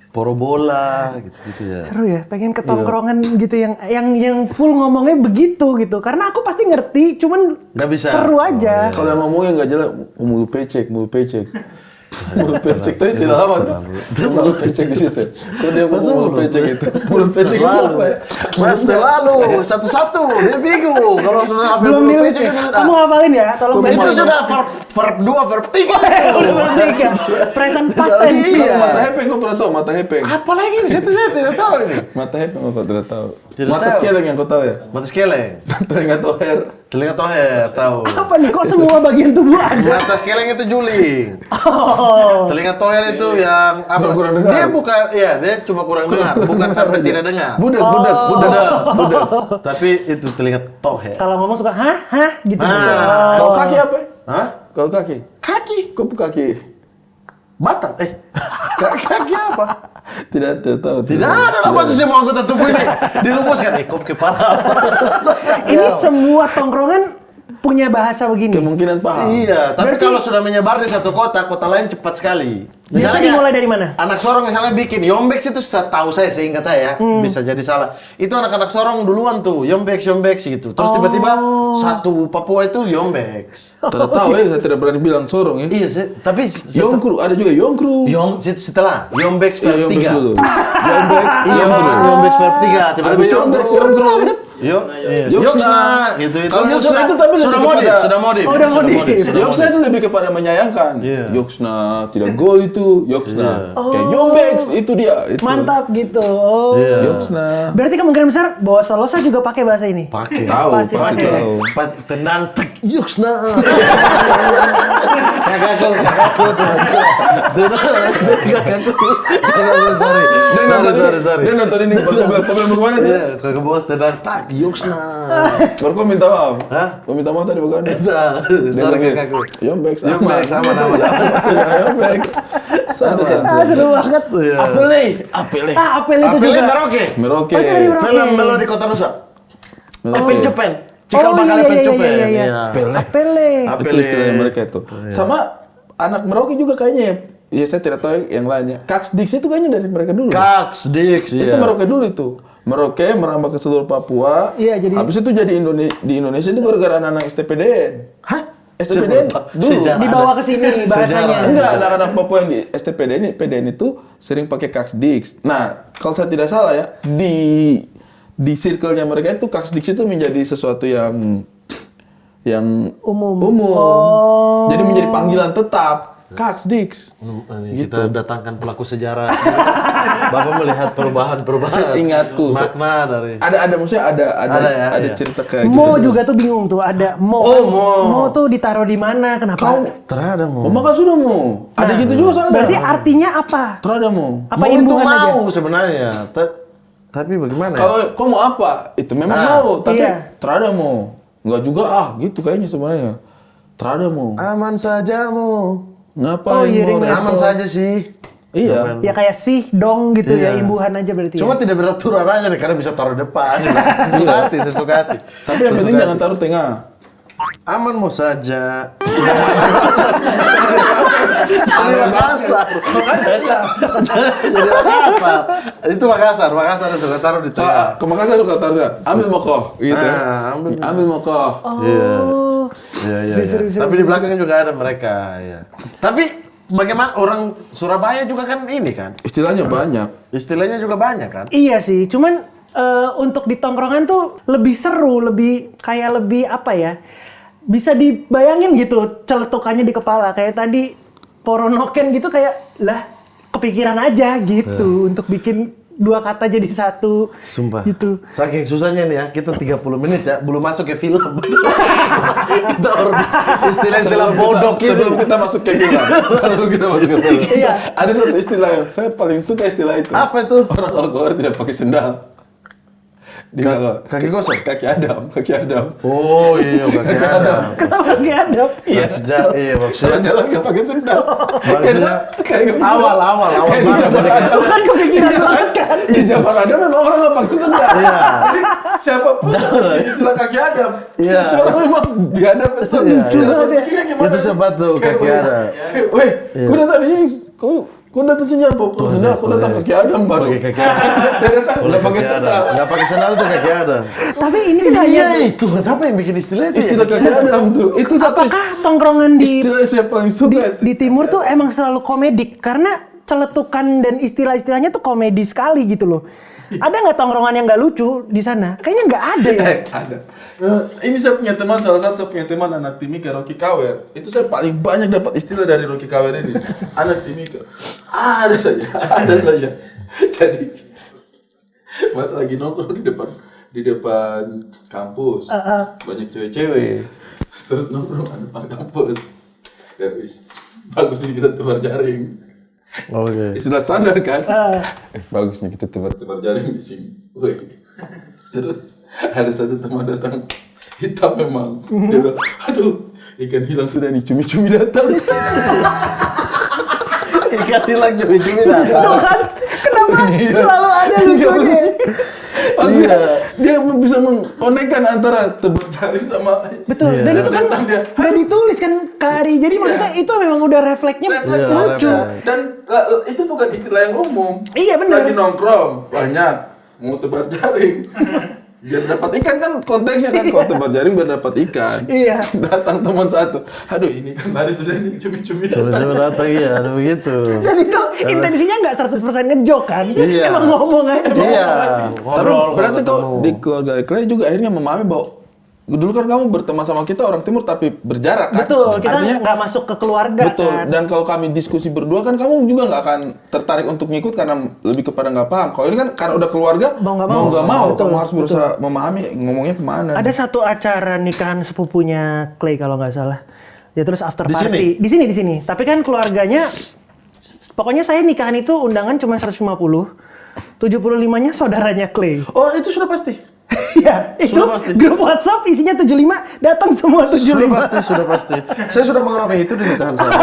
Porobola gitu ya. Seru ya, pengen ketongkrongan gitu yang full ngomongnya begitu gitu. Karena aku pasti ngerti, cuman Nggak bisa. seru aja. Kalau yang ngomongnya nggak jelas, mulu pecek. Mulu pecek tapi tidak lama tuh. Mulu pecek di situ. Kalau dia ngomong mulu pecek itu, mulu pecek itu apa ya? Mas terlalu satu-satu dia bingung kalau sudah Belum belum nilis ya. Kamu hafalin ya, tolong Kamu itu bantu. sudah verb 2, verb 3. Udah bertiga. Present past tense. Iya. Kalau mata hepeng, kau pernah tahu mata hepeng? Apalagi ini saya tidak tahu ini. Mata hepeng kau tidak tahu. Tidak Mata tahu. sekeleng yang kau tahu ya? Mata skeleng, Telinga toher. telinga toher tahu. Apa nih, kok semua bagian tubuh ada? Mata skeleng itu juling. Oh. Telinga toher itu yang apa? Kurang dengar. Dia bukan, iya dia cuma kurang dengar, bukan sampai tidak dengar. Budak. Tapi itu telinga toher. Kalau ngomong suka hah gitu. Ah. Kalau kaki apa? Hah? Kalau kaki? Kaki. Kau kaki? Batang. Kaki apa? Tidak tahu. Tidak ada lah pasti semua anggota tubuh ini dirumuskan. Kok kepala apa? Ini semua tongkrongan punya bahasa begini. Kemungkinan paham. Iya, tapi Berarti- kalau sudah menyebar di satu kota, kota lain cepat sekali. Biasa dimulai dari mana? Anak sorong misalnya bikin Yombex itu setahu saya, seingat saya, bisa jadi salah. Itu anak-anak sorong duluan tuh, Yombex gitu. Terus tiba-tiba satu Papua itu Yombex. Tidak tahu ya, saya tidak berani bilang sorong ya. Iya, tapi Yongkru, ada juga Yongkru. setelah Yombex Iya, verb Yombex 3. dulu. Yombex, Iya, Yongkru. Yombex verb 3. Tiba-tiba Habis Yombex, Yongkru. Yoksna, gitu. Kalau Yoksna itu tapi sudah lebih modif, kepada- sudah modif. Oh, udah modif. sudah Yoksna itu lebih kepada menyayangkan. Iya. Yoksna tidak gol itu, Yoksna. Kayak Yombex itu dia. Itu. Mantap gitu. Oh. Iya. Yoksna. Berarti kemungkinan besar bahwa Solosa juga pakai bahasa ini. Pakai. Tahu, Pasti pasti pakai. tahu. Tendang tek Yoksna. Kakakku. Sorry. Dia nonton ini, kau bilang bagaimana tuh? Iya, kakak bos tendang tak Yoksna. Baru kau minta maaf. Hah? Kau minta maaf tadi bukan? Sorry kakakku. Yombex Yombex sama nama. Yombex. Santai-santai. Ah, seru banget. Iya. Apele. Ah, apel itu Apelnya juga. Merauke. Merauke. Oh, itu dari Merauke. Film Melodi Kota Rusa. Merauke. Epen Cepen. Cikal Oh, bakal iya, Epen iya, Cepen. iya, iya. Apele. Apele. Itu istilahnya mereka itu. Sama anak Merauke juga kayaknya ya. Ya saya tidak tahu yang lainnya. Kaks Dix itu kayaknya dari mereka dulu. Kaks, Dix, Itu Merauke dulu itu. Merauke merambah ke seluruh Papua. Iya, jadi- Habis itu jadi di Indonesia itu gara-gara anak-anak STPDN. Hah? STPDN dulu. Sejarah. Dibawa ke sini bahasanya. Enggak, anak-anak Papua yang di STPDN, PDN itu sering pakai Kaks Dix. Nah, kalau saya tidak salah ya, di circle-nya mereka itu Kaks Dix itu menjadi sesuatu yang Umum. umum. Jadi menjadi panggilan tetap. Kaks Dix. Ini kita datangkan pelaku sejarah. Bapak melihat perubahan-perubahan. Seingatku, Makna dari. Ada maksudnya ada ya, iya. cerita kayak Mo gitu. juga tuh bingung tuh, ada Mo. Oh, Mo. Mo tuh ditaruh di mana? Kenapa? Terada Oh, mau. makan sudah mau. Ada gitu juga soalnya. Berarti artinya apa? Terada mau. Apa Mau itu imbuhan aja? mau sebenarnya. Tapi bagaimana ya? Kalau kau mau apa? Itu memang Nah, mau, tapi iya. terada mau. Enggak juga gitu kayaknya sebenarnya. Terada mau. Aman saja mau. Ngapain Oh, iya, mau? ringan. Aman saja sih. Iya. Ya kayak sih dong gitu ya, Iya. imbuhan aja berarti. Cuma ya. tidak beraturan aja nih, karena bisa taruh depan. Sesuka hati. Tapi yang penting jangan taruh tengah. Aman mau saja. Jadi Makassar. Jadi Makassar. Itu Makassar yang suka taruh di tengah. Ke Makassar lu kata taruhnya, ambil mokoh gitu. Ah, Ambil mokoh. Iya. Oh. Iya. Seru. Tapi di belakangnya juga ada mereka. Iya. Tapi bagaimana orang Surabaya juga kan ini kan? Istilahnya banyak. Istilahnya juga banyak kan? Iya sih, cuman untuk di tongkrongan tuh lebih seru, lebih apa ya? Bisa dibayangin gitu celetukannya di kepala kayak tadi poronoken gitu kayak lah kepikiran aja gitu untuk bikin dua kata jadi satu. Sumpah. Gitu. Saking susahnya nih ya, kita 30 menit ya, belum masuk ke film. Kita istilah-istilah bodoh Sebelum kita masuk ke film. Sebelum kita masuk ke film. Iya. Ada satu istilah yang saya paling suka istilah itu. Apa itu? Orang kalau keluar tidak pakai sendal. Kaki gosok? Kaki Adam. Oh iya, kaki Adam. Kenapa gak ada? Iya, maksudnya. Jalan nggak pakai sendal. Maksudnya Kayak awal banget. Itu kan kepikiran banget kan? Di zaman Adam memang orang nggak pakai sendal. Iya. Siapapun istilah kaki Adam. Iya. Itu orang memang diadap itu. Iya, Cara iya. berpikirnya gimana? Itu sepatu kaki Adam. Weh, kau datang di sini. Kau datang sini apa? Pakai sendal. Kau datang kaki Adam baru. Pakai kaki Adam. Dia datang udah pakai Kaki Adam. sendal. Nggak pakai sendal itu kaki Adam. Tapi ini nggak Iya ya? itu, siapa yang bikin istilah itu? Istilah kaki Adam tuh. Itu satu Apakah tongkrongan di istilah yang saya paling suka. di timur tuh emang selalu komedik karena celetukan dan istilah-istilahnya tuh komedi sekali gitu loh. Ada nggak tongkrongan yang nggak lucu di sana? Kayaknya nggak ada ya. Ada. Ini saya punya teman, salah satu saya punya teman anak timika Rocky Kawer. Itu saya paling banyak dapat istilah dari Rocky Kawer ini. Anak timika. Ada saja. Jadi buat lagi nongkrong di depan kampus. Banyak cewek-cewek. Terus nongkrong di depan kampus. Terus bagus nih kita tebar jaring. Oke. Istilah standar kan? Bagus nih kita tebar jaring di sini. Woi. Terus ada satu teman datang hitam memang. Dia bilang, aduh ikan hilang sudah nih, cumi-cumi datang. Ikan hilang cumi-cumi Tuh datang. kan, kenapa selalu ada lucunya? Maksudnya dia bisa mengkonekkan antara tebar jaring sama Betul, dan itu kan datang dia. udah ditulis kan Kari, jadi maksudnya itu memang udah refleksnya lucu. Dan itu bukan istilah yang umum. Iya, benar. Lagi nongkrong banyak mau tebar jaring. Biar dapat ikan kan konteksnya kan kalau tebar jaring biar dapat ikan. Iya. Datang teman satu. Aduh ini kan lari sudah ini cumi-cumi datang. Cumi-cumi datang iya, ada begitu. Dan itu intensinya nggak 100% ngejok kan? Iya. Emang ngomong aja. Iya. Tapi berarti kok di keluarga Clay juga akhirnya memahami bahwa dulu kan kamu berteman sama kita orang timur tapi berjarak kan? Betul, kita Artinya, nggak masuk ke keluarga betul. kan? Dan kalau kami diskusi berdua kan kamu juga nggak akan tertarik untuk ngikut karena lebih kepada nggak paham. Kalau ini kan karena udah keluarga Mau nggak mau, Betul, kamu harus berusaha memahami ngomongnya kemana. Ada satu acara nikahan sepupunya Clay kalau nggak salah. Ya terus after Di party. Di sini. Tapi kan keluarganya, pokoknya saya nikahan itu undangan cuma 150. 75-nya saudaranya Clay. Oh itu sudah pasti. Iya, itu Sudah pasti. grup WhatsApp isinya 75, datang semua 75. Sudah pasti. Saya sudah mengalami itu di nikahan saya.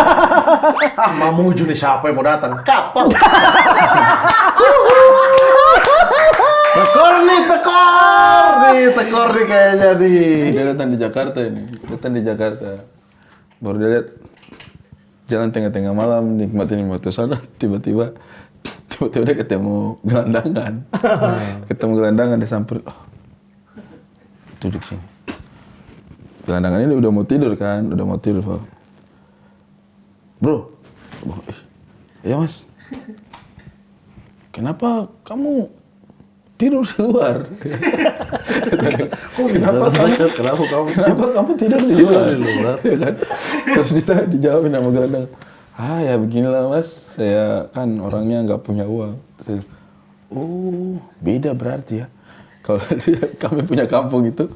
Mamuju nih siapa yang mau datang? Kapal. Tekor nih kayaknya nih. Dia datang di Jakarta ini, baru dia lihat jalan tengah-tengah malam nikmatin motor sana, tiba-tiba dia ketemu gelandangan. Dia samper, duduk sini. Gelandangan ini udah mau tidur kan, Pak. Bro, iya mas. Kenapa kamu tidur di luar? Kenapa kamu tidur di luar? Ya kan? Terus dijawabin sama gelandang. Ya beginilah mas, saya kan orangnya nggak punya uang. Terus, oh beda berarti ya. Kalau kami punya kampung itu,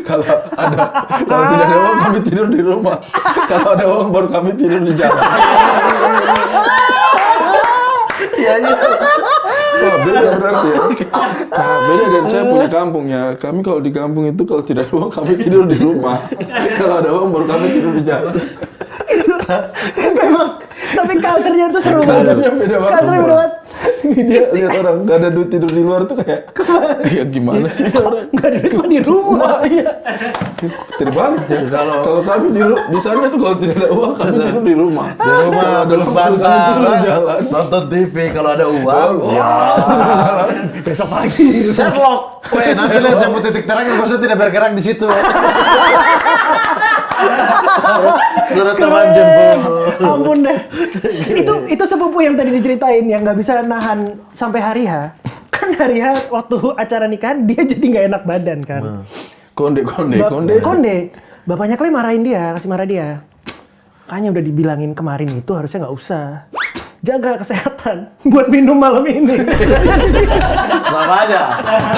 kalau tidak ada uang kami tidur di rumah. Kalau ada uang baru kami tidur di jalan. Iya. Wah, beda berarti ya. Beda dan saya punya kampungnya. Kami kalau di kampung itu kalau tidak ada uang kami tidur di rumah. Kalau ada uang baru kami tidur di jalan. Itu memang, tapi culture-nya tuh seru banget. Culture-nya beda banget. Culture-nya beda banget. Dia lihat orang nggak ada duit tidur di luar tuh kayak, ya gimana sih orang Nggak ada duit mah di rumah. Iya. Terbalik ya. Kalau kami di sana tuh kalau tidak ada uang kami tidur di rumah. Di rumah Kalau dalam kami tidur di jalan. nonton TV kalau ada uang. Besok pagi. Sherlock. Weh, nanti lihat saya mau titik terang yang usah tidak bergerak di situ. Surat teman jemput. Ampun deh. Itu sepupu yang tadi diceritain yang nggak bisa nahan sampai hari H. kan hari waktu acara nikahan dia jadi nggak enak badan kan. Konde. Konde. Bapaknya Clay marahin dia, kasih marah dia. Makanya udah dibilangin kemarin itu harusnya nggak usah. Jaga kesehatan buat minum malam ini. Makanya,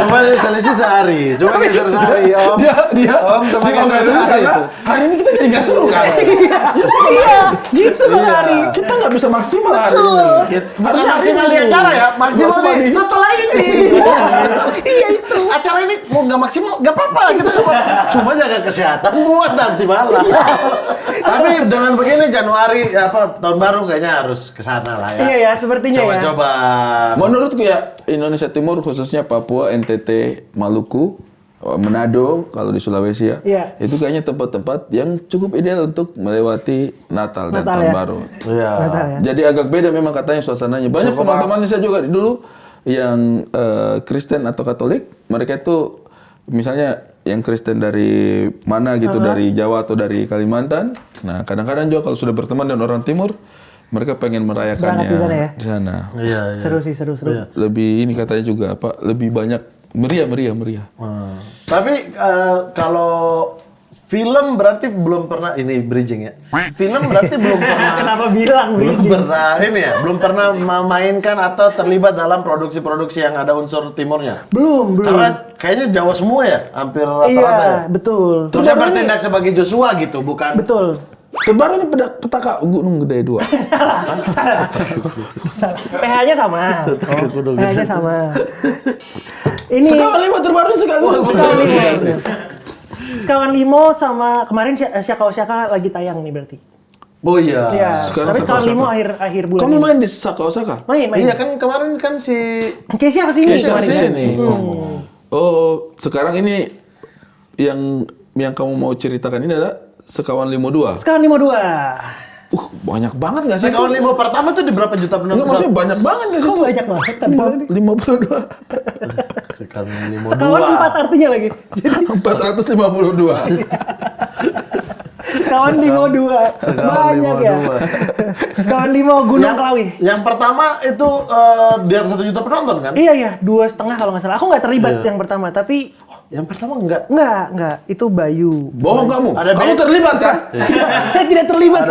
coba selisih sehari, coba geser sehari, Om. Dia Om, coba nggak geser seru sehari karena itu. hari ini kita jadi nggak seru kan? Iya, gitu Bang Iya. Ari. Kita nggak bisa maksimal hari ini. Bukan maksimal di acara ya, maksimal di setelah ini. Iya itu. Acara ini mau nggak maksimal, nggak apa-apa kita nggak apa-apa. Cuma jaga kesehatan buat nanti malam. Tapi dengan begini Januari tahun baru kayaknya harus ke sana lah ya. Iya ya, sepertinya ya. Coba-coba. Menurutku ya Indonesia Timur khususnya Papua, NTT, Maluku, Manado kalau di Sulawesi ya, Iya. itu kayaknya tempat-tempat yang cukup ideal untuk melewati Natal dan Natal Tahun ya. Baru. Iya. Natal ya. Jadi agak beda memang katanya suasananya. Banyak teman-teman saya juga dulu yang Kristen atau Katolik, mereka itu misalnya yang Kristen dari mana gitu, dari Jawa atau dari Kalimantan. Nah, kadang-kadang juga kalau sudah berteman dengan orang Timur, mereka pengen merayakannya Berangkat di sana ya? di sana. Iya. Seru sih, seru. Lebih ini katanya juga lebih banyak meriah. Tapi kalau film berarti belum pernah ini bridging ya. Film berarti belum pernah. Kenapa bilang Belum bridging? pernah ini ya, belum pernah memainkan atau terlibat dalam produksi-produksi yang ada unsur timurnya. Belum. Karena kayaknya Jawa semua ya, hampir rata-rata ya. Iya, betul. Terus dia bertindak sebagai Joshua gitu, bukan? Betul. Terbaru ini petaka Gunung Gede 2. Salah. PH-nya sama. PH-nya sama. Ini Sekawan 5 terbaru sekali. Sekawan Limo. Sekawan Limo sama kemarin Syaka lagi tayang nih berarti. Oh iya. Iya. Sekarang Tapi Sekawan Saka. Limo akhir bulan. Kamu ini. main di Osaka? Main. Iya kan kemarin kan si Kesia kesini Kesha kemarin. di kan? sini. Oh, sekarang ini yang kamu mau ceritakan ini adalah Sekawan Limo 2. Sekawan Limo 2. Banyak banget nggak sih? Sekawan Limo pertama tuh di berapa juta penonton? Enggak, maksudnya banyak banget nggak sih? Kok banyak banget kan? 52. Sekawan Limo Sekawan 4 artinya lagi. Jadi 452. Sekawan Limo 2. Banyak ya. Sekawan Limo Gunung Klawi. Yang pertama itu di atas 1 juta penonton kan? Iya, 2,5 kalau nggak salah. Aku nggak terlibat yang pertama, tapi Yang pertama enggak. enggak. Itu Bayu. Bohong kamu. Ada Kamu beda. terlibat kan? Saya tidak terlibat.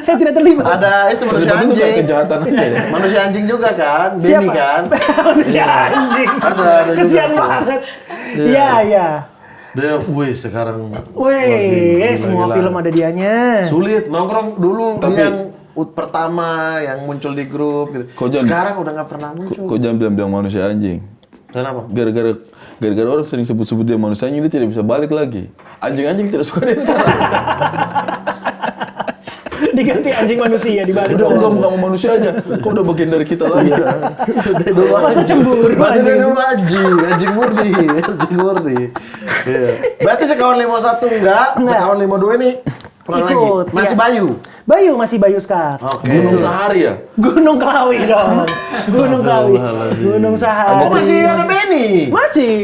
Saya tidak terlibat. Ada itu manusia Terlibat itu kayak anjing. kejahatan aja ya. Manusia anjing juga kan? Benny Siapa? kan? Manusia anjing. Ada juga. Kesian banget. Iya. Dia, wih sekarang Wih, semua gila. film ada dianya. Sulit nongkrong dulu Tapi- yang pertama yang muncul di grup gitu. Kok jangan- Sekarang udah nggak pernah muncul. Kok jangan bilang manusia anjing? Kenapa? Gara-gara orang sering sebut-sebut dia manusia anjing, dia tidak bisa balik lagi. Anjing-anjing tidak suka dia sekarang. Diganti anjing manusia di balik. Udah enggak kamu manusia aja. Kok udah bagian dari kita lagi? Dari dulu Masa cemburu Berarti dari anjing? dulu anjing murni, anjing murni. Iya. Berarti sekawan 51 enggak, sekawan 52 ini pernah lagi. Ikut, Masih iya. Bayu. Masih Bayu Skar. Oke. Gunung Sahari ya? Gunung Klawi dong. Gunung Klawi. Gunung Sahari. Oh masih ada Benny. Masih.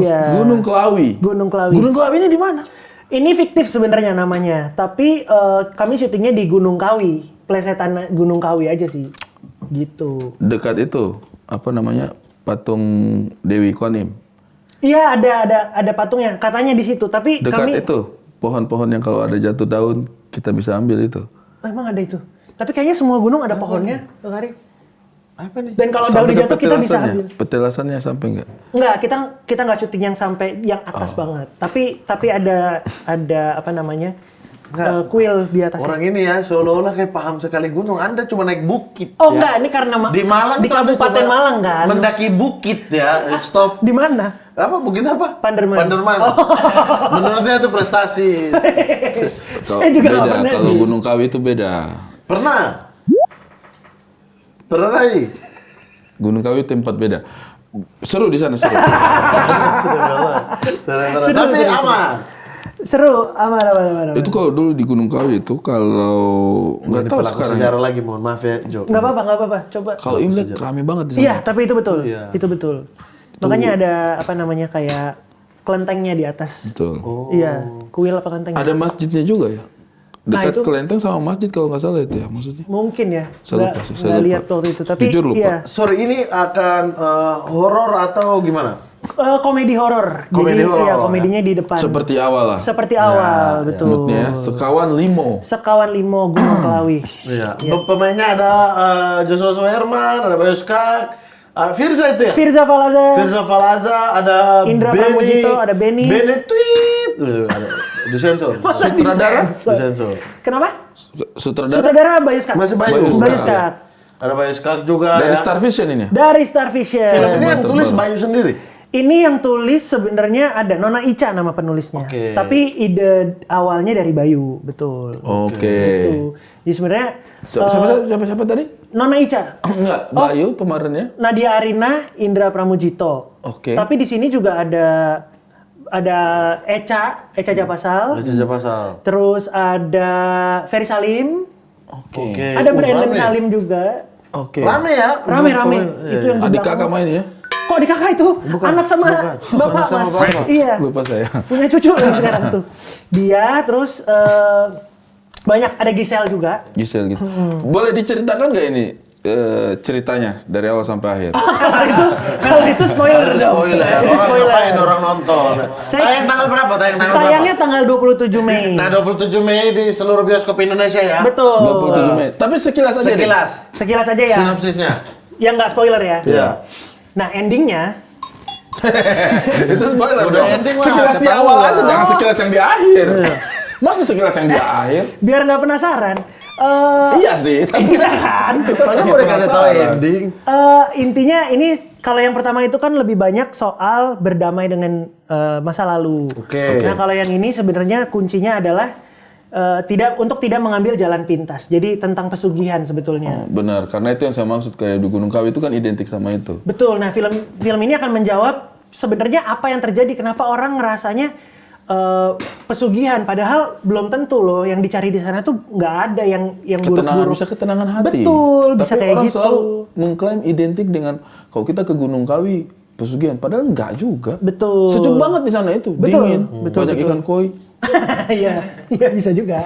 Iya. Gunung Klawi. Gunung Klawi. Gunung Klawi ini di mana? Ini fiktif sebenarnya namanya, tapi kami syutingnya di Gunung Kawi, plesetan Gunung Kawi aja sih, gitu. Dekat itu apa namanya? Patung Dewi Kuan Im. Iya ada patungnya, katanya di situ, tapi Dekat kami itu pohon-pohon yang kalau ada jatuh daun kita bisa ambil itu. emang ada itu. Tapi kayaknya semua gunung ada pohonnya, Bang Ari. Apa nih? Dan kalau daun Sampai ke jatuh kita bisa petilasannya. ambil. Petilasannya sampai enggak? Enggak, kita nggak syuting yang sampai yang atas banget. Tapi ada apa namanya? Enggak. Kuil di atasnya. Orang ini ya seolah-olah kayak paham sekali gunung. Anda cuma naik bukit. Oh ya. enggak, ini karena Di Malang di tuh Anda Kabupaten cuma Malang kan. Mendaki bukit ya. Stop. Di mana? Apa bukit apa? Panderman. Menurutnya itu prestasi. Kalau Saya juga nggak beda, pernah kalau sih. Gunung Kawi itu beda. Pernah? Pernah lagi? Gunung Kawi tempat beda. Seru di sana seru. Tapi aman. Seru, aman. Itu kalau dulu di Gunung Kawi itu kalau nggak Ini tahu pelaku sekarang. sejarah lagi, mohon maaf ya, Jo. Nggak apa-apa. Coba. Kalau Imlek rame banget di sana. Iya, tapi itu betul. Iya. Itu betul. Makanya ada apa namanya kayak kelentengnya di atas. Betul. Iya, kuil apa kelenteng? Ada masjidnya juga ya. Dekat itu- kelenteng sama masjid kalau nggak salah itu ya maksudnya. Mungkin ya. Saya lupa sih, saya Nggak lupa. lihat waktu itu. Tapi Jujur lupa. iya. Sorry, ini akan horor atau gimana? Komedi horor. Komedi Jadi horor, iya, ya. komedinya di depan. Seperti awal lah. Seperti awal, betul. Moodnya sekawan limo. Sekawan limo Gunung Kelawi. Iya. Pemainnya ada Joshua Suherman, ada Bayu Skak, Firza itu ya? Firza Falaza. Firza Falaza, ada Indra Benny, Pramudito, ada Benny. Benny Tweet. Ada disensor. Masa Sutradara? disensor? Disensor. Kenapa? Sutradara Sutradara Bayu Skak. Masih Bayu. Bayu Skak. Skak. Ada Bayu Skak juga dari ya. Star Vision ini. Dari Star Vision. Film ini yang Terbang. tulis Bayu sendiri. Ini yang tulis sebenarnya ada Nona Ica nama penulisnya. Oke. Tapi ide awalnya dari Bayu, betul. Oke. Gitu. Jadi sebenarnya Siapa tadi? Nona Ica, Enggak, Bayu pemerannya. Nadia Arina, Indra Pramudito. Oke. Tapi di sini juga ada Eca Japasal. Baca pasal. Terus ada Ferry Salim, Oke. Oke. ada Brandon rame. Salim juga. Oke. Rame ya? Rame-rame. Iya, Itu yang di Adik belakang. kakak main ya? Kok adik kakak itu? Anak sama bapak, Anak sama Mas. bapak. Iya. Lupa saya. Punya cucu yang sekarang tuh. Dia terus banyak ada Giselle juga. Gisel gitu. Boleh diceritakan nggak ini ceritanya dari awal sampai akhir? Kalau itu spoiler. Oh iya, Itu orang spoiler. ngapain orang nonton? Saya- Tayang tanggal berapa? Tayang tanggal berapa? Tayangnya tanggal 27 Mei. Nah, 27 Mei di seluruh bioskop Indonesia ya. Betul. 27 Mei. Tapi sekilas aja deh. Sekilas. Sekilas aja ya. Sinopsisnya. Yang nggak spoiler ya. Iya. Nah, endingnya Itu spoiler Udah dong. ending mah, Sekilas di ketahuan. awal aja, jangan sekilas yang di akhir. Masa sekilas yang di akhir? biar nggak penasaran. Iya sih, tapi kan? Masa mau dikasih tahu ending? Intinya ini kalau yang pertama itu kan lebih banyak soal berdamai dengan masa lalu. Oke. Nah kalau yang ini sebenarnya kuncinya adalah tidak mengambil jalan pintas. Jadi tentang pesugihan sebetulnya. Benar, karena itu yang saya maksud kayak di Gunung Kawi itu kan identik sama itu. Betul. Nah film ini akan menjawab sebenarnya apa yang terjadi. Kenapa orang ngerasanya pesugihan, padahal belum tentu loh yang dicari di sana tuh nggak ada yang Ketenangan, buruk-buruk. bisa ketenangan hati. Betul, bisa Tapi kayak orang gitu. selalu mengklaim identik dengan kalau kita ke Gunung Kawi pesugihan, padahal enggak juga. Betul. Sejuk banget di sana itu, Betul, dingin, betul, banyak betul. ikan koi. Iya, iya bisa juga.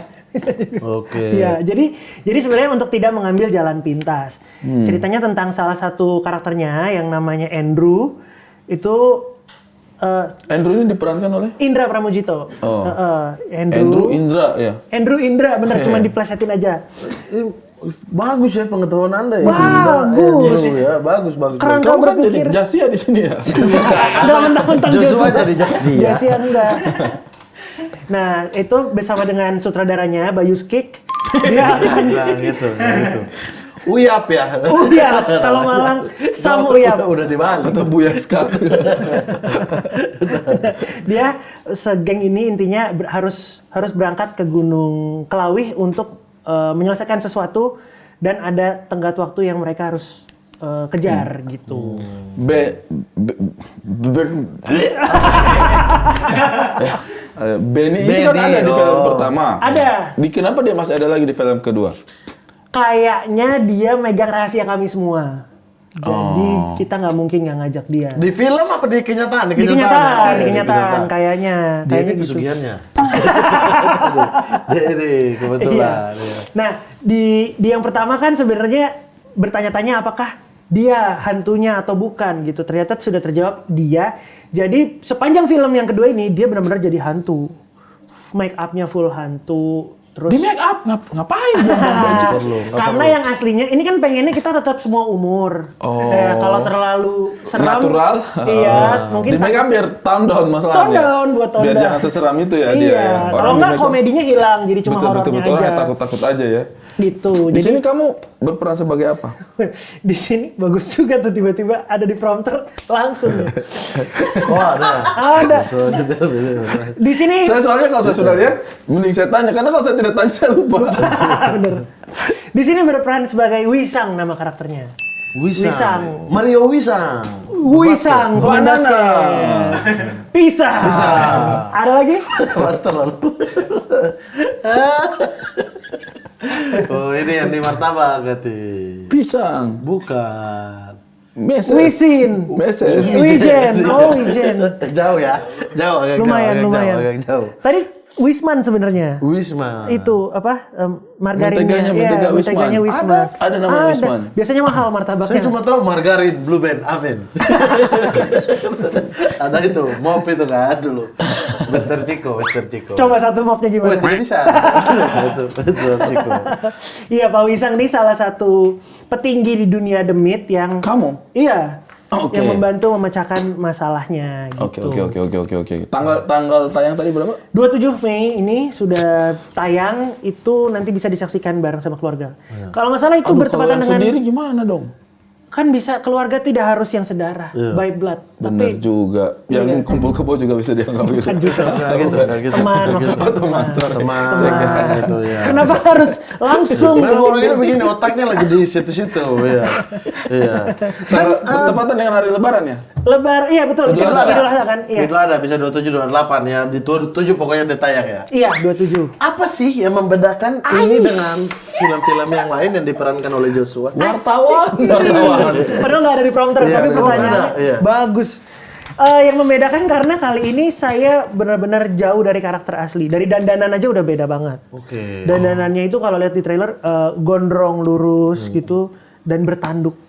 Oke. Iya, jadi sebenarnya untuk tidak mengambil jalan pintas. Ceritanya tentang salah satu karakternya yang namanya Andrew itu Andrew ini diperankan oleh Indra Pramudito. Oh. Andrew Andrew Indra ya. Andrew Indra, bener cuma diplesetin aja. Ini bagus ya pengetahuan Anda ya. Bagus. Indra, ya. Bagus. Keren. Kamu kan berpikir. jadi Jasia di sini ya. Enggak mentang-mentang Joshua jadi Jasia. Jasia enggak. Nah, itu bersama dengan sutradaranya Bayu Skik. Dia akan Nah, gitu. Uyap ya. Uyap, kalau Malang Sam Uyap. Udah dibalik. Atau Buya Skak. Dia segeng ini intinya harus berangkat ke Gunung Kelawih untuk menyelesaikan sesuatu dan ada tenggat waktu yang mereka harus kejar gitu. Benny itu kan Benny, ada di film oh. pertama. Ada. Kenapa dia masih ada lagi di film kedua? Kayaknya dia megang rahasia kami semua. Jadi kita nggak mungkin nggak ngajak dia. Di film apa di kenyataan? Di kenyataan kenyataan. kayaknya. Dia ini gitu. pesugihannya. Ini kebetulan. Iya. Nah, di yang pertama kan sebenarnya bertanya-tanya apakah dia hantunya atau bukan gitu. Ternyata sudah terjawab dia. Jadi sepanjang film yang kedua ini dia benar-benar jadi hantu. Make up-nya full hantu. Terus Di make up ngapain? karena yang aslinya ini kan pengennya kita tetap semua umur. Oh. Ya, kalau terlalu seram, Natural. iya, mungkin di make up biar tone down masalahnya. Tone down, buat tone biar down. jangan seseram itu ya iya. dia ya. Kalau Orang di enggak make up- komedinya hilang, jadi cuma betul horornya orang aja. yang takut-takut aja ya. Gitu. Di Jadi sini kamu berperan sebagai apa? di sini bagus juga tuh tiba-tiba ada di prompter langsung. nih. Oh, ada. Ada. Di sini Saya soalnya kalau saya sudah lihat, mending saya tanya karena kalau saya tidak tanya saya lupa. bener. Di sini berperan sebagai Wisang nama karakternya. Wisang. Mario Wisang. Wisang, pemain Banana. basket. Pisang. Ada lagi? Master lalu. Oh, ini yang di martabak berarti. Pisang, Bukan. meses, Wisin. meses. Wijen. Oh, Wijen. Jauh ya? Jauh agak Lumayan. jauh. Tadi Wisman sebenarnya. Wisma. Itu apa? Margarinnya. Mentega Wisman. Menteganya Wisman. Ada namanya Wisman. Biasanya mahal Saya martabaknya. cuma tahu margarin Blue Band, amin. Ada itu, mop itu nggak ada dulu. Mister Chico. Coba satu mopnya Oh, gimana? tidak bisa. Itu Mister Chico. Iya, Pak Wisang ini salah satu petinggi di dunia demit yang Kamu? iya, Oke. yang membantu memecahkan masalahnya gitu. Oke. Tanggal tayang tadi berapa? 27 Mei ini sudah tayang, itu nanti bisa disaksikan bareng sama keluarga. Kalau nggak salah itu Aduh, kalau bertepatan yang dengan sendiri gimana dong? kan bisa keluarga tidak harus yang sedarah, by blood, Bener tapi juga. Yang kumpul kebo juga bisa dianggap gitu. kan juga Gitu. teman maksudnya. Teman, sorry. Teman, Saya kira. gitu ya. Kenapa harus langsung? Memang orangnya begini, otaknya lagi di situ-situ, ya. Iya. Bertepatan dengan hari Lebaran ya? Iya betul. Idul Idul Adha. Adha kan? Iya. Idul Adha bisa 27, 28 ya. Di 27 pokoknya dia tayang ya. Iya, 27. Apa sih yang membedakan ini dengan film-film yang lain yang diperankan oleh Joshua? Wartawan. Padahal nggak ada di prompter, Iya, tapi nggak pertanyaannya ada, iya. bagus. Yang membedakan karena kali ini saya benar-benar jauh dari karakter asli. Dari dandanan aja udah beda banget. Oke. Dandanannya itu kalau lihat di trailer gondrong lurus gitu dan bertanduk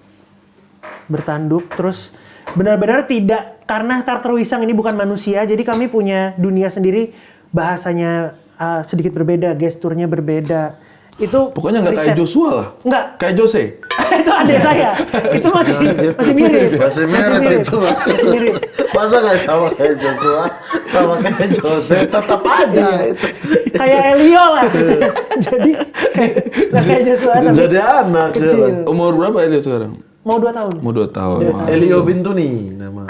terus benar-benar tidak, karena karakter Wisang ini bukan manusia, jadi kami punya dunia sendiri, bahasanya sedikit berbeda, gesturnya berbeda. Itu Pokoknya nggak kayak riset. Joshua lah. Nggak. Kayak Jose. Itu adik saya. Itu masih mirip. Masih mirip itu. Masih mirip. Masa nggak sama kayak Joshua, sama kayak Jose, tetap aja itu. Kayak Elio lah. Jadi nggak kayak Joshua tapi Jadi anak kecil. dia. Umur berapa Elio sekarang? Mau 2 tahun. Mau 2 tahun. Wah, Elio Bintuni nama.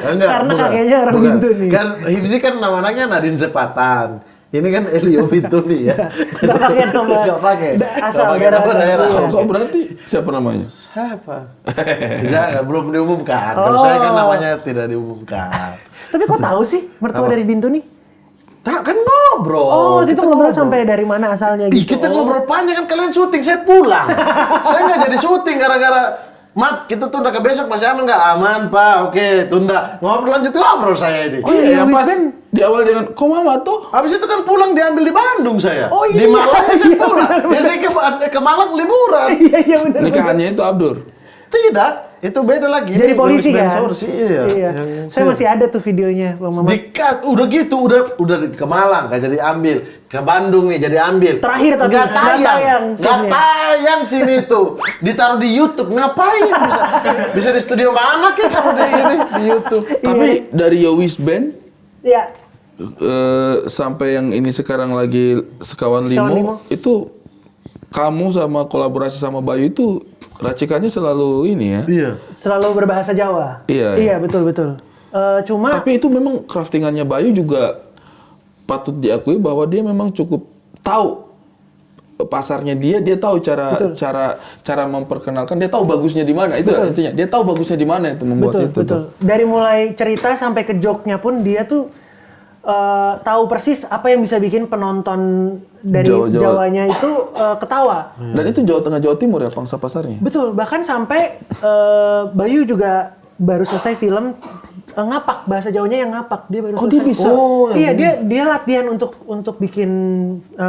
Enggak, Karena bukan. kakeknya orang Bukan. Bintuni. Kan Hifzi kan nama anaknya Nadine Sepatan. Ini kan Elio Bintuni ya. Nggak pakai nama. Nggak pakai. Asal Nggak pakai daerah nama asal. daerah. Iya. Kalau berarti siapa namanya? Siapa? Tidak, belum diumumkan. Kalau Oh. saya kan namanya tidak diumumkan. Tapi kok tahu sih mertua dari Bintuni? Tak kan ngobrol. Oh, itu Kita ngobrol sampai dari mana asalnya Ih, gitu. kita ngobrol panjang kan kalian syuting, saya pulang. Saya nggak jadi syuting gara-gara Mat, kita tunda ke besok, masih aman nggak? Aman, Pak. Oke, tunda. Lanjut ngobrol saya ini. Oh iya, yang Wis pas Ben. di awal dengan kok mama tuh? Habis itu kan pulang diambil di Bandung saya. Oh iya, Di Malang saya iya, pulang. benar, Ya saya ke Malang liburan. Iya benar. Nikahannya itu Abdur. Tidak, itu beda lagi. Jadi Ini polisi Louis kan? Ben Sorsi, iya. Yang- Saya masih ada tuh videonya, Bang Mamat. Dikat, udah gitu, udah ke Malang, nggak jadi ambil. Ke Bandung nih jadi ambil. Terakhir tapi nggak nggak tayang tayang, nggak scene-nya. tayang sini tuh. Ditaruh di YouTube, ngapain bisa di studio mana kek kalau di YouTube. Tapi dari Yowis Band Iya. sampai yang ini sekarang lagi Sekawan Sekawan Limo. Limo itu kamu sama kolaborasi sama Bayu itu racikannya selalu ini ya. Iya. Selalu berbahasa Jawa. Iya, Iya, betul. Cuma Tapi itu memang craftingannya Bayu juga patut diakui bahwa dia memang cukup tahu pasarnya dia tahu cara memperkenalkan, dia tahu bagusnya di mana, itu intinya. Dia tahu bagusnya di mana itu membuat itu. betul. Dari mulai cerita sampai ke joke-nya pun dia tuh tahu persis apa yang bisa bikin penonton dari Jawanya itu ketawa. Dan itu Jawa Tengah Jawa Timur ya pangsa pasarnya. Betul, bahkan sampai Bayu juga baru selesai film ngapak, bahasa Jawanya yang ngapak, dia baru selesai. dia bisa? Iya, dia latihan untuk bikin